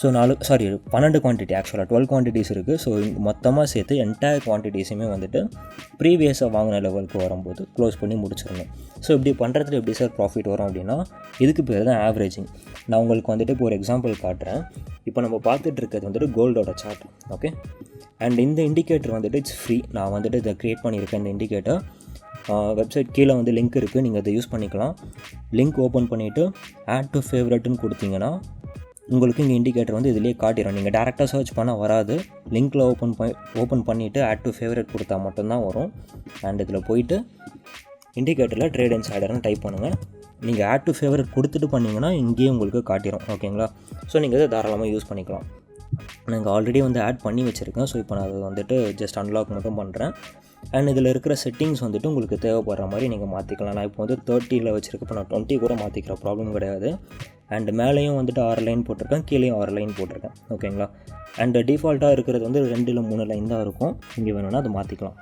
ஸோ 12 குவான்டிட்டி, ஆக்சுவலாக 12 குவான்டிட்டிஸ் இருக்குது. ஸோ மொத்தமாக சேர்த்து என்டையர் குவான்டிட்டிஸுமே வந்துட்டு ப்ரீவியஸாக வாங்கின லெவலுக்கு வரும்போது க்ளோஸ் பண்ணி முடிச்சிடணும். ஸோ இப்படி பண்ணுறதுல எப்படி சார் ப்ராஃபிட் வரும் அப்படின்னா, இதுக்கு பேர் தான் ஆவரேஜிங். நான் உங்களுக்கு வந்துட்டு இப்போ ஒரு எக்ஸாம்பிள் காட்டுறேன். இப்போ நம்ம பார்த்துட்டு இருக்கிறது வந்துட்டு கோல்டோட சார்ட். ஓகே, அண்ட் இந்த இண்டிகேட்டர் வந்துட்டு இட்ஸ் ஃப்ரீ. நான் வந்துட்டு இதை க்ரியேட் பண்ணியிருக்கேன். இந்த இண்டிகேட்டர் வெப்சைட் கீழே வந்து லிங்க் இருக்குது, நீங்கள் அதை யூஸ் பண்ணிக்கலாம். லிங்க் ஓப்பன் பண்ணிவிட்டு ஆட் டு ஃபேவரட்னு கொடுத்தீங்கன்னா உங்களுக்கு இங்கே இண்டிகேட்டர் வந்து இதிலே காட்டிடும். நீங்கள் டேரெக்டாக சர்ச் பண்ணால் வராது. லிங்க்கில் ஓப்பன் பண்ணிவிட்டு ஆட் டு ஃபேவரட் கொடுத்தா மட்டும்தான் வரும். அண்ட் இதில் போயிட்டு இண்டிகேட்டரில் ட்ரேட் இன்சைடர்னு டைப் பண்ணுங்கள். நீங்கள் ஆட் டு ஃபேவரட் கொடுத்துட்டு பண்ணிங்கன்னா இங்கேயே உங்களுக்கு காட்டிடும். ஓகேங்களா? ஸோ நீங்கள் இதை தாராளமாக யூஸ் பண்ணிக்கலாம். நாங்கள் ஆல்ரெடி வந்து ஆட் பண்ணி வச்சுருக்கேன். ஸோ இப்போ நான் அதை வந்துட்டு ஜஸ்ட் அன்லாக் மட்டும் பண்ணுறேன். அண்ட் இதில் இருக்கிற செட்டிங்ஸ் வந்துட்டு உங்களுக்கு தேவைப்படுற மாதிரி நீங்கள் மாற்றிக்கலாம். நான் இப்போ வந்து 30 வச்சுருக்கேன். இப்போ நான் 20 கூட மாற்றிக்கிற ப்ராப்ளம் கிடையாது. அண்ட் மேலேயும் வந்துட்டு 6 லைன் போட்டிருக்கேன், கீழேயும் 6 லைன் போட்டிருக்கேன். ஓகேங்களா? அண்ட் டிஃபால்ட்டாக இருக்கிறது வந்து 2 இல்லை 3 லைன் தான் இருக்கும். இங்கே வேணும்னா அது மாற்றிக்கலாம்.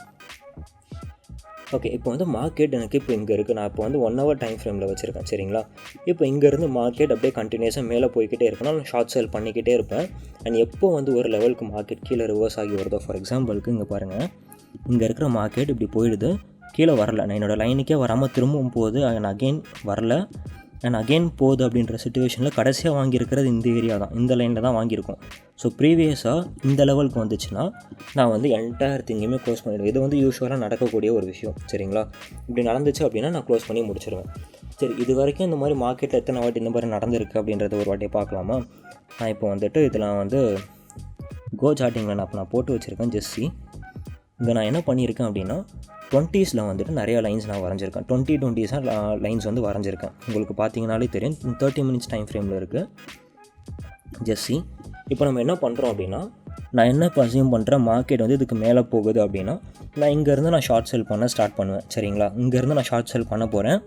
ஓகே, இப்போ வந்து மார்க்கெட் எனக்கு இப்போ இங்கே இருக்குது. நான் இப்போ வந்து 1 hour டைம் ஃப்ரேமில் வச்சுருக்கேன். சரிங்களா? இப்போ இங்கேருந்து மார்க்கெட் அப்படியே கண்டினியூஸாக மேலே போய்கிட்டே இருக்கணும். நான் ஷார்ட் சேல் பண்ணிக்கிட்டே இருப்பேன். அண்ட் எப்போ வந்து ஒரு லெவலுக்கு மார்க்கெட் கீழே ரிவர்ஸ் ஆகி வருதோ, ஃபார் எக்ஸாம்பிளுக்கு இங்கே பாருங்கள், இங்கே இருக்கிற மார்க்கெட் இப்படி போயிடுது, கீழே வரல, நான் என்னோடய லைனுக்கே வராமல் திரும்பவும் போகுது, அண்ட் அகெயின் வரல, அண்ட் அகெயின் போகுது. அப்படின்ற சுச்சுவேஷனில் கடைசியாக வாங்கியிருக்கிறது இந்த ஏரியா தான், இந்த லைனில் தான் வாங்கியிருக்கோம். ஸோ ப்ரீவியஸாக இந்த லெவலுக்கு வந்துச்சுன்னா நான் வந்து என்டையர் திங்கையுமே க்ளோஸ் பண்ணிவிடுவேன். இது வந்து யூஸ்வலாக நடக்கக்கூடிய ஒரு விஷயம். சரிங்களா? இப்படி நடந்துச்சு அப்படின்னா நான் க்ளோஸ் பண்ணி முடிச்சிடுவேன். சரி, இது வரைக்கும் இந்த மாதிரி மார்க்கெட்டில் எத்தனை வாட்டி இந்த மாதிரி நடந்திருக்கு அப்படின்றத ஒரு வாட்டி பார்க்கலாமா? நான் இப்போ வந்துட்டு இதில் வந்து கோ சார்ட்டிங்கில் நான் போட்டு வச்சுருக்கேன். ஜெஸ்ஸி இங்கே நான் என்ன பண்ணியிருக்கேன் அப்படின்னா 20s வந்துட்டு நிறையா லைன்ஸ் நான் வரைஞ்சிருக்கேன். 20s லைன்ஸ் வந்து வரைஞ்சிருக்கேன். உங்களுக்கு பார்த்தீங்கனாலே தெரியும். 30 minutes டைம் ஃப்ரேமில் இருக்குது ஜெஸ்ஸி. இப்போ நம்ம என்ன பண்ணுறோம் அப்படின்னா, நான் என்ன இப்போ அசியூம் பண்ணுறேன், மார்க்கெட் வந்து இதுக்கு மேலே போகுது அப்படின்னா நான் இங்கேருந்து நான் ஷார்ட் செல் பண்ண ஸ்டார்ட் பண்ணுவேன். சரிங்களா? இங்கேருந்து நான் ஷார்ட் செல் பண்ண போகிறேன்.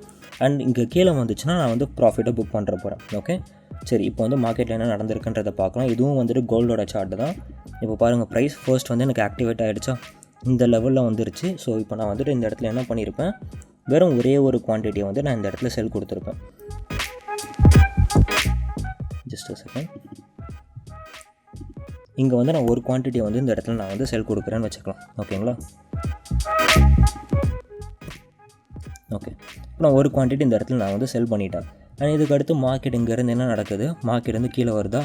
அண்ட் இங்கே கீழே வந்துச்சுன்னா நான் வந்து ப்ராஃபிட்டை புக் பண்ணுற போகிறேன். ஓகே, சரி, இப்போ வந்து மார்க்கெட்டில் என்ன நடந்திருக்குன்றதை பார்க்கலாம். இதுவும் வந்துட்டு கோல்டோட சார்ட் தான். இப்போ பாருங்கள், ப்ரைஸ் ஃபர்ஸ்ட் வந்து எனக்கு ஆக்டிவேட் ஆகிடுச்சா, இந்த லெவலில் வந்துருச்சு. ஸோ இப்போ நான் வந்துட்டு இந்த இடத்துல என்ன பண்ணியிருப்பேன், வெறும் ஒரே ஒரு குவான்டிட்டியை வந்து நான் இந்த இடத்துல செல் கொடுத்துருப்பேன். Just second. இங்கே வந்து நான் ஒரு குவான்டிட்டியை வந்து இந்த இடத்துல நான் வந்து செல் கொடுக்குறேன்னு வச்சுக்கலாம். ஓகேங்களா? ஓகே, இப்போ நான் ஒரு குவான்டிட்டி இந்த இடத்துல நான் வந்து செல் பண்ணிட்டேன். அண்ட் இதுக்கு அடுத்து மார்க்கெட் இங்கேருந்து என்ன நடக்குது, மார்க்கெட் வந்து கீழே வருதா.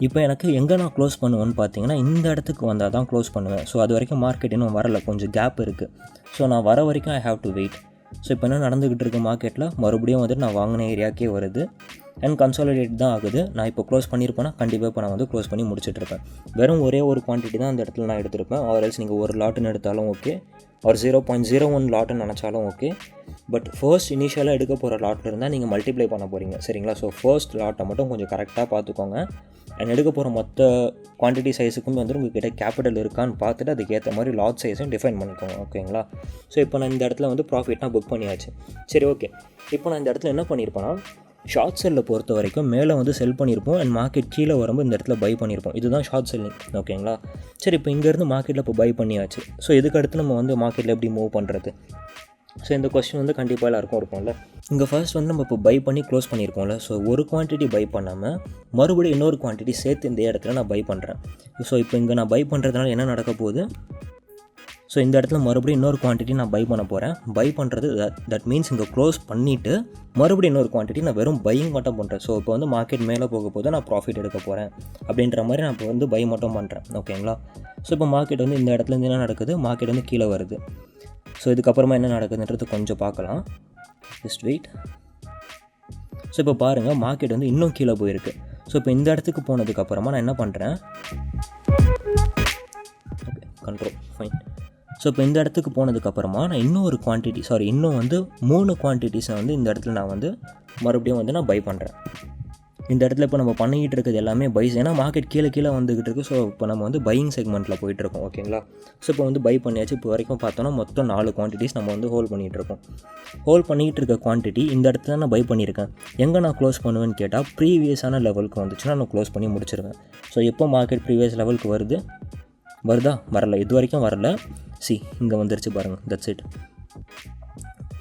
இப்போ எனக்கு எங்கே நான் க்ளோஸ் பண்ணுவேன்னு பார்த்தீங்கன்னா இந்த இடத்துக்கு வந்தால் தான் க்ளோஸ் பண்ணுவேன். ஸோ அது வரைக்கும் மார்க்கெட் இன்னும் வரல, கொஞ்சம் கேப் இருக்குது. ஸோ நான் வர வரைக்கும் I have to wait. So இப்போ என்ன நடந்துக்கிட்டு இருக்க மார்க்கெட்டில் மறுபடியும் வந்துட்டு நான் வாங்கின ஏரியாக்கே வருது அண்ட் கன்சாலிடேட் தான் ஆகுது. நான் இப்போ க்ளோஸ் பண்ணியிருப்பேன்னா கண்டிப்பாக இப்போ நான் வந்து க்ளோஸ் பண்ணி முடிச்சுட்ருப்பேன். வெறும் ஒரே ஒரு குவான்டிட்டி தான் அந்த இடத்துல நான் எடுத்திருப்பேன். ஆர்எல்ஸ் நீங்கள் ஒரு லாட்டுன்னு எடுத்தாலும் ஓகே, ஒரு 0.01 லாட்டுன்னு நினச்சாலும் ஓகே. பட் ஃபர்ஸ்ட் இனிஷியலாக எடுக்க போகிற லாட்டில் இருந்தால் நீங்கள் மல்டிப்ளை பண்ண போகிறீங்க. சரிங்களா? ஸோ ஃபர்ஸ்ட் லாட்டை மட்டும் கொஞ்சம் கரெக்டாக பார்த்துக்கோங்க. அண்ட் எடுக்க போகிற மொத்த குவான்டிட்டி சைஸுக்குமே வந்து உங்கள்கிட்ட கேபிட்டல் இருக்கான்னு பார்த்துட்டு அதுக்கேற்ற மாதிரி லாட் சைஸும் டிஃபைன் பண்ணிக்கோங்க. ஓகேங்களா? ஸோ இப்போ நான் இந்த இடத்துல வந்து ப்ராஃபிட்னா புக் பண்ணியாச்சு. சரி, ஓகே. இப்போ நான் இந்த இடத்துல என்ன பண்ணியிருப்பேன்னா, ஷார்ட் செல்லில் பொறுத்த வரைக்கும் மேலே வந்து செல் பண்ணியிருப்போம் அண்ட் மார்க்கெட் கீழே வரும்போது இந்த இடத்துல பை பண்ணியிருப்போம். இதுதான் ஷார்ட் செல்லிங். ஓகேங்களா? சரி, இப்போ இங்கேருந்து மார்க்கெட்டில் இப்போ பை பண்ணியாச்சு. ஸோ இதுக்கு அடுத்து நம்ம வந்து மார்க்கெட்டில் எப்படி மூவ் பண்ணுறது? ஸோ இந்த கொஸ்டின் வந்து கண்டிப்பாக எல்லாருக்கும் இருக்கும்ல. இங்கே ஃபர்ஸ்ட் வந்து நம்ம இப்போ பை பண்ணி க்ளோஸ் பண்ணியிருக்கோம்ல. ஸோ ஒரு குவான்டிட்டி பை பண்ணாமல் மறுபடியும் இன்னொரு குவான்டிட்டி சேர்த்து இந்த இடத்துல நான் பை பண்ணுறேன். ஸோ இப்போ இங்கே நான் பை பண்ணுறதுனால என்ன நடக்க போகுது, ஸோ இந்த இடத்துல மறுபடியும் இன்னொரு குவான்டிட்டி நான் பை பண்ண போகிறேன். பை பண்ணுறது தட் மீன்ஸ் இங்கே க்ளோஸ் பண்ணிவிட்டு மறுபடியும் இன்னொரு குவான்டிட்டி நான் வெறும் பையிங் மட்டும் பண்ணுறேன். ஸோ இப்போ வந்து மார்க்கெட் மேலே போக போது நான் ப்ராஃபிட் எடுக்க போகிறேன் அப்படின்ற மாதிரி நான் இப்போ வந்து பை மட்டும் பண்ணுறேன். ஓகேங்களா? ஸோ இப்போ மார்க்கெட் வந்து இந்த இடத்துலேருந்து என்ன நடக்குது, மார்க்கெட் வந்து கீழே வருது. ஸோ இதுக்கப்புறமா என்ன நடக்குதுன்றது கொஞ்சம் பார்க்கலாம். Just wait. ஸோ இப்போ பாருங்கள், மார்க்கெட் வந்து இன்னும் கீழே போயிருக்கு. ஸோ இப்போ இந்த இடத்துக்கு போனதுக்கப்புறமா நான் என்ன பண்ணுறேன், ஓகே, கண்ட்ரோல், ஃபைன். ஸோ இப்போ இந்த இடத்துக்கு போனதுக்கப்புறமா நான் இன்னும் வந்து 3 குவான்டிட்டிஸை வந்து இந்த இடத்துல நான் வந்து மறுபடியும் வந்து நான் பை பண்ணுறேன். இந்த இடத்துல இப்போ நம்ம பண்ணிக்கிட்டு இருக்கிறது எல்லாமே பைஸ், ஏன்னா மார்க்கெட் கீழே வந்துக்கிட்டு இருக்குது. ஸோ இப்போ நம்ம வந்து பையிங் செக்மெண்ட்டில் போயிட்டுருக்கோம். ஓகேங்களா? ஸோ இப்போ வந்து பை பண்ணியாச்சு. இப்போ வரைக்கும் பார்த்தோன்னா மொத்தம் 4 குவான்டிட்டிஸ் நம்ம வந்து ஹோல்ட் பண்ணிகிட்ருக்கோம். ஹோல்ட் பண்ணிகிட்டு இருக்க குவான்டிட்டி இந்த இடத்துல நான் பை பண்ணியிருக்கேன். எங்கே நான் க்ளோஸ் பண்ணுவேன்னு கேட்டால் ப்ரீவியஸான லெவலுக்கு வந்துச்சுன்னா நான் க்ளோஸ் பண்ணி முடிச்சிருவேன். ஸோ எப்போ மார்க்கெட் ப்ரீவியஸ் லெவலுக்கு வருதா, வரல, இது வரைக்கும் வரல. இங்கே வந்துருச்சு பாருங்கள், தட்ஸ் இட்.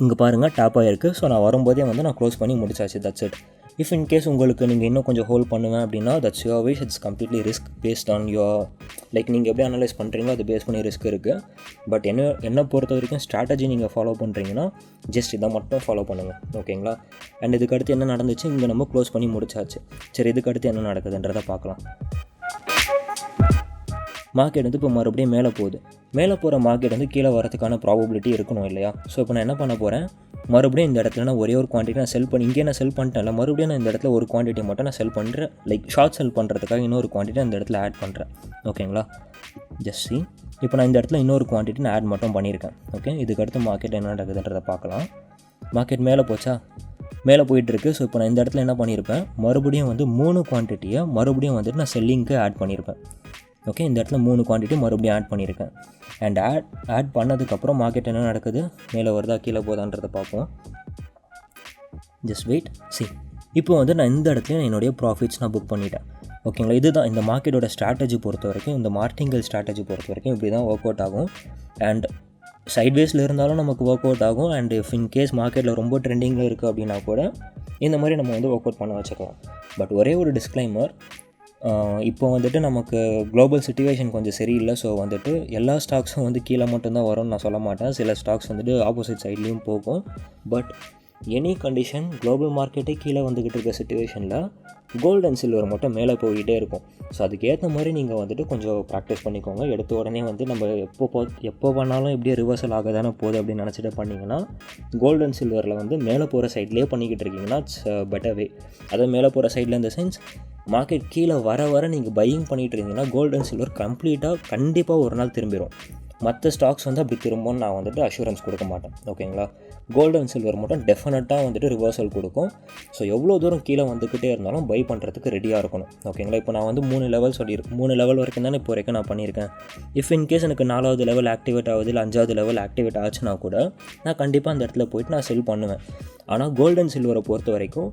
இங்கே பாருங்கள், டாப் ஆகிருக்கு. ஸோ நான் வரும்போதே வந்து நான் க்ளோஸ் பண்ணி முடிச்சாச்சு, that's it. If in case உங்களுக்கு நீங்கள் இன்னும் கொஞ்சம் ஹோல்ட் பண்ணுவேன் அப்படின்னா that's your wish. It's completely risk based on your like நீங்கள் எப்படி அனலைஸ் பண்ணுறீங்களோ அது பேஸ் பண்ணி ரிஸ்க் இருக்குது. பட் என்னை பொறுத்த வரைக்கும் ஸ்ட்ராட்டஜி நீங்கள் ஃபாலோ பண்ணுறீங்கன்னா ஜஸ்ட் இதை மட்டும் ஃபாலோ பண்ணுங்கள், ஓகேங்களா. அண்ட் இதுக்கடுத்து என்ன நடந்துச்சு, இங்கே நம்ம க்ளோஸ் பண்ணி முடிச்சாச்சு. சரி, இதுக்கடுத்து என்ன நடக்குதுன்றதை பார்க்கலாம். மார்க்கெட் வந்து இப்போ மறுபடியும் மேலே போகுது. மேலே போகிற மார்க்கெட் வந்து கீழே வரதுக்கான ப்ராபபிலிட்டி இருக்கணும் இல்லையா. ஸோ இப்போ நான் என்ன பண்ண போகிறேன், மறுபடியும் இந்த இடத்துல நான் ஒரே ஒரு குவான்டிட்டி நான் செல் பண்ணி, இங்கே நான் செல் பண்ணிட்டேன்ல, மறுபடியும் நான் இந்த இடத்துல ஒரு குவான்டிட்டி மட்டும் நான் செல் பண்ணுறேன். லைக் ஷார்ட் செல் பண்ணுறதுக்காக இன்னொரு குவான்டிட்டி அந்த இடத்துல ஆட் பண்ணுறேன், ஓகேங்களா. ஜஸ்ட் சி, இப்போ நான் இந்த இடத்துல இன்னொரு குவான்டிட்டி நான் ஆட் மட்டும் பண்ணியிருக்கேன். ஓகே, இதுக்கடுத்து மார்க்கெட் என்ன நடக்குதுன்றதை பார்க்கலாம். மார்க்கெட் மேலே போச்சா, மேலே போயிட்டுருக்கு. ஸோ இப்போ நான் இந்த இடத்துல என்ன பண்ணியிருப்பேன், மறுபடியும் வந்து 3 குவான்டிட்டியை மறுபடியும் வந்துட்டு நான் செல்லிங்க்கு ஆட் பண்ணியிருப்பேன். ஓகே, இந்த இடத்துல 3 குவான்டிட்டி மறுபடியும் ஆட் பண்ணியிருக்கேன். அண்ட் ஆட் பண்ணதுக்கப்புறம் மார்க்கெட் என்ன நடக்குது, மேலே வருதா கீழே போதான்றதை பார்ப்போம். ஜஸ்ட் வெயிட், சி, இப்போ வந்து நான் இந்த இடத்துல என்னுடைய ப்ராஃபிட்ஸ் நான் புக் பண்ணிட்டேன், ஓகேங்களா. இதுதான் இந்த மார்க்கெட்டோட ஸ்ட்ராட்டஜி பொறுத்த வரைக்கும், இந்த மார்டிங்கல் ஸ்ட்ராட்டஜி பொறுத்த வரைக்கும் இப்படி தான் ஒர்க் அவுட் ஆகும். அண்ட் சைட்வேஸில் இருந்தாலும் நமக்கு ஒர்க் அவுட் ஆகும். அண்ட் இஃப் இன் கேஸ் மார்க்கெட்டில் ரொம்ப ட்ரெண்டிங்கில் இருக்குது அப்படின்னா கூட இந்த மாதிரி நம்ம வந்து ஒர்க் அவுட் பண்ண வச்சுக்கலாம். பட் ஒரே ஒரு டிஸ்க்ளைமர், இப்போ வந்துட்டு நமக்கு குளோபல் சிச்சுவேஷன் கொஞ்சம் சரியில்லை. ஸோ வந்துட்டு எல்லா ஸ்டாக்ஸும் வந்து கீழே மட்டும்தான் வரும்னு நான் சொல்ல மாட்டேன். சில ஸ்டாக்ஸ் வந்துட்டு ஆப்போசிட் சைட்லேயும் போகும். பட் எனி கண்டிஷன் குளோபல் மார்க்கெட்டே கீழே வந்துக்கிட்டு இருக்க சிச்சுவேஷனில் கோல்டு அண்ட் சில்வர் மட்டும் மேலே போய்கிட்டே இருக்கும். ஸோ அதுக்கேற்ற மாதிரி நீங்கள் வந்துட்டு கொஞ்சம் ப்ராக்டிஸ் பண்ணிக்கோங்க. எடுத்த உடனே வந்து நம்ம எப்போ பண்ணாலும் எப்படியே ரிவர்சல் ஆக தானே போகுது அப்படின்னு நினச்சிட்டு பண்ணிங்கன்னா, கோல்டு அண்ட் சில்வரில் வந்து மேலே போகிற சைட்லேயே பண்ணிக்கிட்டு இருக்கீங்கன்னா இட்ஸ் பெட்டர் வே. அதாவது மேலே போகிற சைடில் இந்த சென்ஸ் மார்க்கெட் கீழே வர நீங்கள் பையிங் பண்ணிகிட்டு இருந்தீங்கன்னா கோல்டு அண்ட் சில்வர் கண்டிப்பாக ஒரு நாள் திரும்பிடும். மற்ற ஸ்டாக்ஸ் வந்து அப்படி திரும்பவும் நான் வந்துட்டு அஷூரன்ஸ் கொடுக்க மாட்டேன், ஓகேங்களா. கோல்டு அண்ட் சில்வர் மட்டும் டெஃபினட்டாக வந்துட்டு ரிவர்சல் கொடுக்கும். ஸோ எவ்வளோ தூரம் கீழே வந்துக்கிட்டே இருந்தாலும் பை பண்ணுறதுக்கு ரெடியாக இருக்கணும், ஓகேங்களா. இப்போ நான் வந்து 3 லெவல் சொல்லியிருக்கேன். 3 லெவல் வரைக்கும் தானே இப்போ வரைக்கும் நான் பண்ணியிருக்கேன். இஃப் இன் கேஸ் எனக்கு 4வது லெவல் ஆக்டிவேட் ஆகுது, இல்லை 5வது லெவல் ஆக்டிவேட் ஆச்சுன்னா கூட நான் கண்டிப்பாக அந்த இடத்துல போய்ட்டு நான் செல் பண்ணுவேன். ஆனால் கோல்டு அண்ட் சில்வரை பொறுத்த வரைக்கும்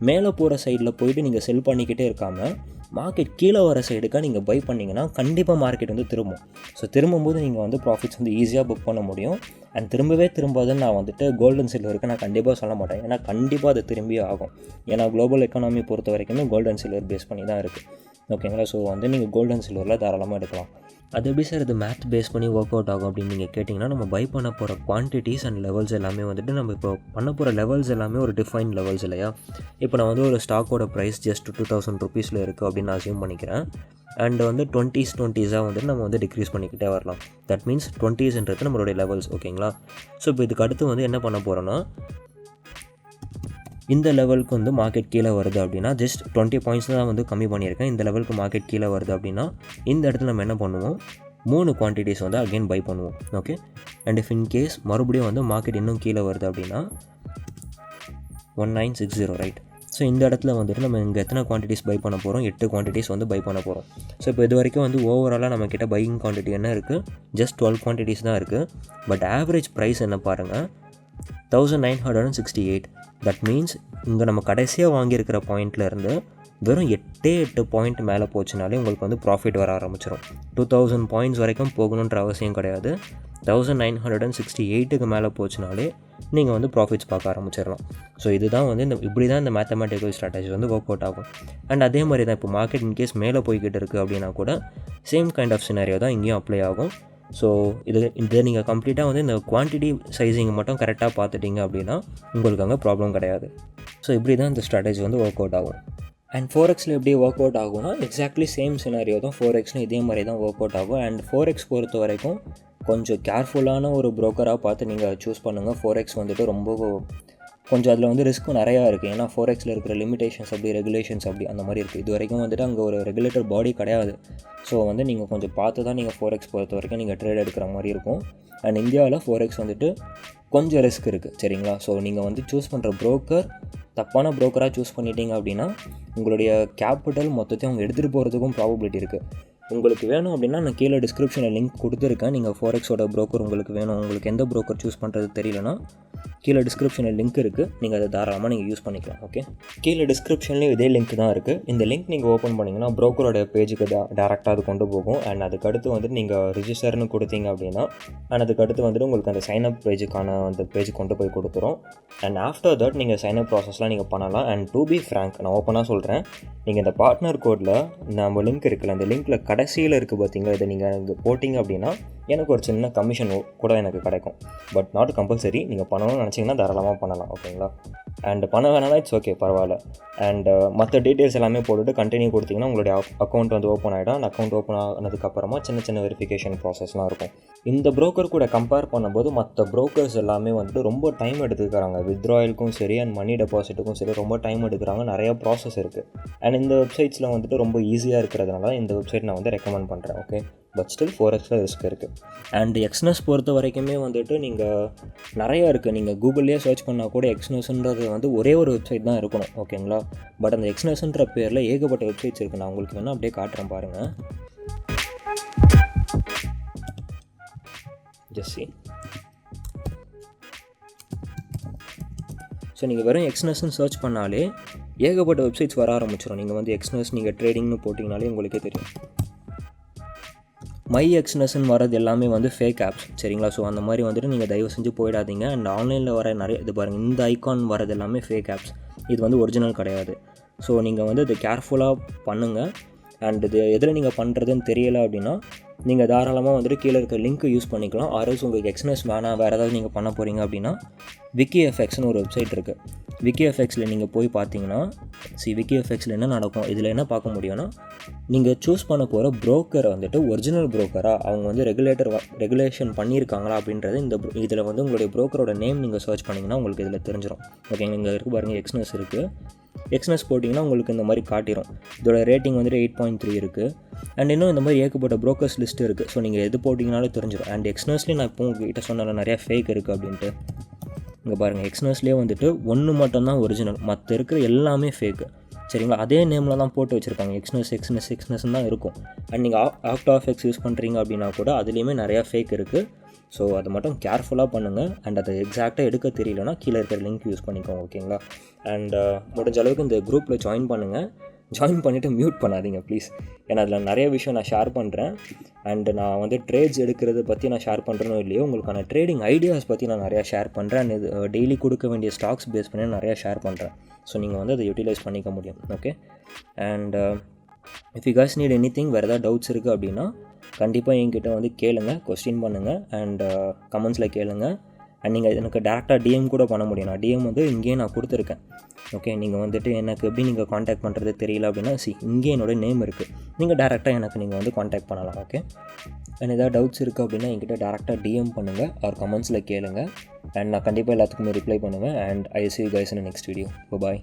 மேலே போகிற சைடில் போய்ட்டு நீங்கள் செல் பண்ணிக்கிட்டே இருக்காமல் மார்க்கெட் கீழே வர சைடுக்காக நீங்கள் பை பண்ணிங்கன்னா கண்டிப்பாக மார்க்கெட் வந்து திரும்பும். ஸோ திரும்பும்போது நீங்கள் வந்து ப்ராஃபிட்ஸ் வந்து ஈஸியாக புக் பண்ண முடியும். அண்ட் திரும்பாதுன்னு நான் வந்துட்டு கோல்டு அண்ட் சில்வருக்கு நான் கண்டிப்பாக சொல்ல மாட்டேன். ஏன்னா கண்டிப்பாக அது திரும்பியே ஆகும். ஏன்னா குளோபல் எக்கானமி பொறுத்த வரைக்குமே கோல்டு அண்ட் சில்வர் பேஸ் பண்ணி தான் இருக்குது, ஓகேங்களா. ஸோ வந்து நீங்கள் கோல்டு அண்ட் சில்வரில் தாராளமாக எடுக்கலாம். அது எப்படி சார் இது மேத் பேஸ் பண்ணி ஒர்க் அவுட் ஆகும் அப்படின்னு நீங்கள் கேட்டிங்கன்னா, நம்ம பை பண்ண போகிற குவான்டிட்டிஸ் அண்ட் லெவல்ஸ் எல்லாமே வந்துட்டு நம்ம இப்போ பண்ண போகிற லெவல்ஸ் எல்லாமே ஒரு டிஃபைன் லெவல்ஸ் இல்லையா. இப்போ நான் வந்து ஒரு ஸ்டாக்கோட ப்ரைஸ் ஜஸ்ட் 2000 ருபீஸில் இருக்குது அப்படின்னு நான் அசியூம் பண்ணிக்கிறேன். அண்ட் வந்து 20s வந்துட்டு நம்ம வந்து டிக்ரீஸ் பண்ணிக்கிட்டே வரலாம். தட் மீன்ஸ் 20sன்றது நம்மளுடைய லெவல்ஸ், ஓகேங்களா. ஸோ இப்போ இதுக்கு அடுத்து வந்து என்ன பண்ண போகிறோன்னா, இந்த லெவலுக்கு வந்து மார்க்கெட் கீழே வருது அப்படின்னா ஜஸ்ட் 20 பாயிண்ட்ஸ் தான் வந்து கம்மி பண்ணியிருக்கேன். இந்த லெவலுக்கு மார்க்கெட் கீழே வருது அப்படின்னா இந்த இடத்துல நம்ம என்ன பண்ணுவோம், 3 குவான்டிட்டிஸ் வந்து அகெயின் பை பண்ணுவோம், okay. And if in case மறுபடியும் வந்து மார்க்கெட் இன்னும் கீழே வருது அப்படின்னா 1960, ரைட். ஸோ இந்த இடத்துல வந்துட்டு நம்ம இங்கே எத்தனை குவான்டிட்டிஸ் பை பண்ண போகிறோம், 8 குவான்டிட்டிஸ் வந்து பை பண்ண போகிறோம். ஸோ இப்போ இது வரைக்கும் வந்து ஓவராலாக நம்மக்கிட்ட பையிங் குவான்டிட்டி என்ன இருக்குது, ஜஸ்ட் 12 குவான்டிட்டிஸ் தான் இருக்குது. பட் ஆவரேஜ் ப்ரைஸ் என்ன பாருங்கள், 1968. தட் மீன்ஸ் இங்கே நம்ம கடைசியாக வாங்கியிருக்கிற பாயிண்ட்லேருந்து வெறும் 8 பாயிண்ட் மேலே போச்சுனாலே உங்களுக்கு வந்து ப்ராஃபிட் வர ஆரம்பிச்சிடும். 2000 பாயிண்ட்ஸ் வரைக்கும் போகணுன்ற அவசியம் கிடையாது. 1968க்கு மேலே போச்சுனாலே நீங்கள் வந்து ப்ராஃபிட்ஸ் பார்க்க ஆரம்பிச்சிடலாம். ஸோ இதுதான் வந்து இப்படி தான் இந்த மேத்தமெட்டிக்கல் ஸ்ட்ராட்டஜி வந்து ஒர்க் அவுட் ஆகும். அண்ட் அதே மாதிரி தான் இப்போ மார்க்கெட் இன்கேஸ் மேலே போய்கிட்டு இருக்குது அப்படின்னா கூட சேம் கைண்ட் ஆஃப் சினாரியோ தான் இங்கேயும் அப்ளை ஆகும். ஸோ இதை நீங்கள் கம்ப்ளீட்டாக வந்து இந்த குவான்டிட்டி சைஸிங் மட்டும் கரெக்டாக பார்த்துட்டிங்க அப்படின்னா உங்களுக்கு அங்கே ப்ராப்ளம் கிடையாது. ஸோ இப்படி தான் இந்த ஸ்ட்ராட்டஜி வந்து ஒர்க் அவுட் ஆகும். அண்ட் 4Xல எப்படி ஒர்க் அவுட் ஆகும்னா எக்ஸாக்ட்லி சேம் சினாரியோ தான் 4Xனு இதே மாதிரி தான் ஒர்க் அவுட் ஆகும். அண்ட் 4X பொறுத்த வரைக்கும் கொஞ்சம் கேர்ஃபுல்லான ஒரு ப்ரோக்கராக பார்த்து நீங்கள் சூஸ் பண்ணுங்கள். 4X வந்துட்டு ரொம்ப கொஞ்சம் அதில் வந்து ரிஸ்க்கும் நிறையா இருக்குது. ஏன்னா 4Xல இருக்கிற லிமிடேஷன்ஸ் அப்படி, ரெகுலேஷன்ஸ் அப்படி அந்த மாதிரி இருக்குது. இது வரைக்கும் வந்துட்டு அங்கே ஒரு ரெகுலேட்டர் பாடி கிடையாது. ஸோ வந்து நீங்கள் கொஞ்சம் பார்த்து தான் நீங்கள் 4X பொறுத்த வரைக்கும் நீங்கள் ட்ரேட் எடுக்கிற மாதிரி இருக்கும். அண்ட் இந்தியாவில் 4X வந்துட்டு கொஞ்சம் ரிஸ்க் இருக்குது, சரிங்களா. ஸோ நீங்கள் வந்து சூஸ் பண்ணுற ப்ரோக்கர் தப்பான ப்ரோக்கராக சூஸ் பண்ணிட்டீங்க அப்படின்னா உங்களுடைய கேபிட்டல் மொத்தத்தையும் அவங்க எடுத்துகிட்டு போகிறதுக்கும் ப்ராபபிலிட்டி இருக்குது. உங்களுக்கு வேணும் அப்படின்னா நான் கீழே டிஸ்கிரிப்ஷனில் லிங்க் கொடுத்துருக்கேன். நீங்கள் 4Xோட ப்ரோக்கர் உங்களுக்கு வேணும், உங்களுக்கு எந்த ப்ரோக்கர் சூஸ் பண்ணுறது தெரியலனா கீழே டிஸ்கிரிப்ஷனில் லிங்க் இருக்குது, நீங்கள் அதை தாராளமாக நீங்கள் யூஸ் பண்ணிக்கலாம். ஓகே, கீழே டிஸ்கிரிப்ஷன்லேயும் இதே லிங்க் தான் இருக்குது. இந்த லிங்க் நீங்கள் ஓப்பன் பண்ணிங்கன்னா ப்ரோக்கரோட பேஜுக்கு டேரெக்டாக அது கொண்டு போகும். அண்ட் அதுக்கடுத்து வந்துட்டு நீங்கள் ரிஜிஸ்டர்னு கொடுத்தீங்க அப்படின்னா அண்ட் அதுக்கடுத்து வந்துட்டு உங்களுக்கு அந்த சைனப் பேஜுக்கான அந்த பேஜ் கொண்டு போய் கொடுத்துரும். அண்ட் ஆஃப்டர் தட் நீங்கள் சைனப் ப்ராசஸ்லாம் நீங்கள் பண்ணலாம். அண்ட் டு பி ஃப்ராங்க், நான் ஓப்பனாக சொல்கிறேன், நீங்கள் இந்த பார்ட்னர் கோடில் நம்ம லிங்க் இருக்குல்ல, அந்த லிங்க்கில் கடைசியில் இருக்குது பார்த்தீங்களா, இதை நீங்கள் எனக்கு போட்டிங்க அப்படின்னா எனக்கு ஒரு சின்ன கமிஷன் கூட எனக்கு கிடைக்கும். பட் நாட் கம்பல்சரி, நீங்கள் பண்ணணும்னு நினச்சிங்கன்னா தாராளமாக பண்ணலாம். ஓகேங்களா, அண்ட் பண்ண வேணாலும் இட்ஸ் ஓகே, பரவாயில்ல. அண்ட் மற்ற டீட்டெயில்ஸ் எல்லாமே போட்டுட்டு கண்டினியூ கொடுத்தீங்கன்னா உங்களுடைய அக்கௌண்ட் வந்து ஓப்பன் ஆகிடும். அந்த அக்கௌண்ட் ஓப்பன் ஆனதுக்கப்புறமா சின்ன சின்ன வெரிஃபிகேஷன் ப்ராசஸ்லாம் இருக்கும். இந்த ப்ரோக்கர் கூட கம்பேர் பண்ணும்போது மற்ற ப்ரோக்கர்ஸ் எல்லாமே வந்துட்டு ரொம்ப டைம் எடுத்துக்கிறாங்க. வித்ட்ராயலுக்கும் சரி அண்ட் மணி டெபாசிட்டுக்கும் சரி ரொம்ப டைம் எடுக்கிறாங்க. நிறையா ப்ராசஸ் இருக்குது. அண்ட் இந்த வெப்சைட்ஸில் வந்துட்டு ரொம்ப ஈஸியாக இருக்கிறதுனால இந்த வெப்சைட் நான் வந்து ரெக்கமெண்ட் பண்ணுறேன். Okay, but still 4x risk இருக்குது. அண்ட் எக்ஸ்னஸ் பொறுத்த வரைக்குமே வந்துட்டு நீங்கள் நிறையா இருக்குது. நீங்கள் கூகுள்லேயே சர்ச் பண்ணால் கூட எக்ஸ்னஸ்ன்றது வந்து ஒரே ஒரு வெப்சைட் தான் இருக்கணும். ஓகேங்களா, பட் அந்த எக்ஸ்னஸ்ன்ற பேரில் ஏகப்பட்ட வெப்சைட்ஸ் இருக்குது. நான் உங்களுக்கு வேணால் அப்படியே காட்டுறேன் பாருங்கள். ஜஸ்ட் ஸோ நீங்கள் வெறும் எக்ஸ்னஸ்ன்னு சர்ச் பண்ணாலே ஏகப்பட்ட வெப்சைட்ஸ் வர ஆரம்பிச்சிடும். நீங்கள் வந்து எக்ஸ்னஸ் நீங்கள் ட்ரேடிங்னு போட்டிங்கனாலே உங்களுக்கே தெரியும். மை எக்ஸ்னஸ்ன்னு வரது எல்லாமே வந்து ஃபேக் ஆப்ஸ், சரிங்களா. ஸோ அந்த மாதிரி வந்துட்டு நீங்கள் தயவு செஞ்சு போயிடாதீங்க. அண்ட் ஆன்லைனில் வர நிறைய இது பாருங்கள், இந்த ஐக்கான் வரது எல்லாமே ஃபேக் ஆப்ஸ், இது வந்து ஒரிஜினல் கிடையாது. ஸோ நீங்கள் வந்து இது கேர்ஃபுல்லாக பண்ணுங்கள். அண்ட் இது எதில் நீங்கள் பண்ணுறதுன்னு தெரியலை அப்படின்னா நீங்கள் தாராளமாக வந்துட்டு கீழே இருக்க லிங்க்கு யூஸ் பண்ணிக்கலாம். ஆர்எல்ஸ் உங்களுக்கு எக்ஸ்னஸ் வேணாம், வேறு ஏதாவது நீங்கள் பண்ண போகிறீங்க அப்படின்னா விக்கிஎஃப்எக்ஸ்னு ஒரு வெப்சைட் இருக்குது. விக்கிஎஃப்எக்ஸில் நீங்கள் போய் பார்த்தீங்கன்னா விக்கிஎஃப்எக்ஸில் என்ன நடக்கும், இதில் என்ன பார்க்க முடியும்னா நீங்கள் சூஸ் பண்ண போகிற ப்ரோக்கரை வந்துட்டு ஒரிஜினல் ப்ரோக்கராக அவங்க வந்து ரெகுலேஷன் பண்ணியிருக்காங்களா அப்படின்றது இதில் வந்து உங்களுடைய ப்ரோக்கரோட நேம் நீங்கள் சர்ச் பண்ணிங்கன்னா உங்களுக்கு இதில் தெரிஞ்சிடும். ஓகேங்க, இங்கே இருக்குது பாருங்கள், எக்ஸ்னஸ் இருக்குது. எக்ஸ்னஸ் போட்டிங்கன்னா உங்களுக்கு இந்த மாதிரி காட்டிடும். இதோட ரேட்டிங் வந்துட்டு 8.3 இருக்குது. அண்ட் இன்னும் இந்த மாதிரி ஏகப்பட்ட ப்ரோக்கர்ஸ் லிஸ்ட்டு இருக்குது. ஸோ நீங்கள் எது போட்டிங்கனாலும் தெரிஞ்சிடும். அண்ட் எக்ஸ்னஸ்லேயே நான் இப்போ உங்கள்கிட்ட சொன்னால நிறையா ஃபேக் இருக்குது அப்படின்ட்டு. இங்கே பாருங்கள், எக்ஸ்னஸ்லேயே வந்துட்டு ஒன்று மட்டும்தான் ஒரிஜினல், மற்ற இருக்கிற எல்லாமே ஃபேக்கு, சரிங்களா. அதே நேமில் தான் போட்டு வச்சுருப்பாங்க, எக்ஸ்னஸ் தான் இருக்கும். அண்ட் நீங்கள் ஆஃப்டர் யூஸ் பண்ணுறீங்க அப்படின்னா கூட அதுலேயுமே நிறையா ஃபேக் இருக்குது. ஸோ அதை மட்டும் கேர்ஃபுல்லாக பண்ணுங்கள். அண்ட் அதை எக்ஸாக்டாக எடுக்க தெரியலனா கீழே இருக்கிற லிங்க் யூஸ் பண்ணிக்கோங்க. ஓகேங்களா, அண்ட் முடிஞ்ச அளவுக்கு இந்த குரூப்பில் ஜாயின் பண்ணுங்கள். ஜாயின் பண்ணிவிட்டு மியூட் பண்ணாதீங்க ப்ளீஸ். ஏன்னா அதில் நிறைய விஷயம் நான் ஷேர் பண்ணுறேன். அண்டு நான் வந்து ட்ரேட்ஸ் எடுக்கிறத பற்றி நான் ஷேர் பண்ணுறேனோ இல்லையோ, உங்களுக்கான ட்ரேடிங் ஐடியாஸ் பற்றி நான் நிறையா ஷேர் பண்ணுறேன். அண்ட் இது டெய்லி கொடுக்க வேண்டிய ஸ்டாக்ஸ் பேஸ் பண்ணி நிறையா ஷேர் பண்ணுறேன். ஸோ நீங்கள் வந்து அதை யூட்டிலைஸ் பண்ணிக்க முடியும். Okay, and if you guys need anything, வேறு ஏதாவது டவுட்ஸ் இருக்குது அப்படின்னா கண்டிப்பாக என்கிட்ட வந்து கேளுங்க, கொஸ்டின் பண்ணுங்கள். அண்ட் கமெண்ட்ஸில் கேளுங்கள். அண்ட் நீங்கள் எனக்கு டேரெக்டாக டிஎம் கூட பண்ண முடியும். நான் டிஎம் வந்து இங்கேயே நான் கொடுத்துருக்கேன். ஓகே, நீங்கள் வந்துட்டு எனக்கு எப்படி நீங்கள் காண்டாக்ட் பண்ணுறது தெரியல அப்படின்னா இங்கே என்னோடய நேம் இருக்குது, நீங்கள் டேரெக்டாக எனக்கு நீங்கள் வந்து காண்டாக்ட் பண்ணலாம். ஓகே, அண்ட் ஏதாவது டவுட்ஸ் இருக்குது அப்படின்னா என்கிட்ட டேரெக்டாக டிஎம் பண்ணுங்கள், ஆர் கமெண்ட்ஸில் கேளுங்க. அண்ட் நான் கண்டிப்பாக எல்லாத்துக்குமே ரிப்ளை பண்ணுவேன். And I see you guys in the next video. Bye bye.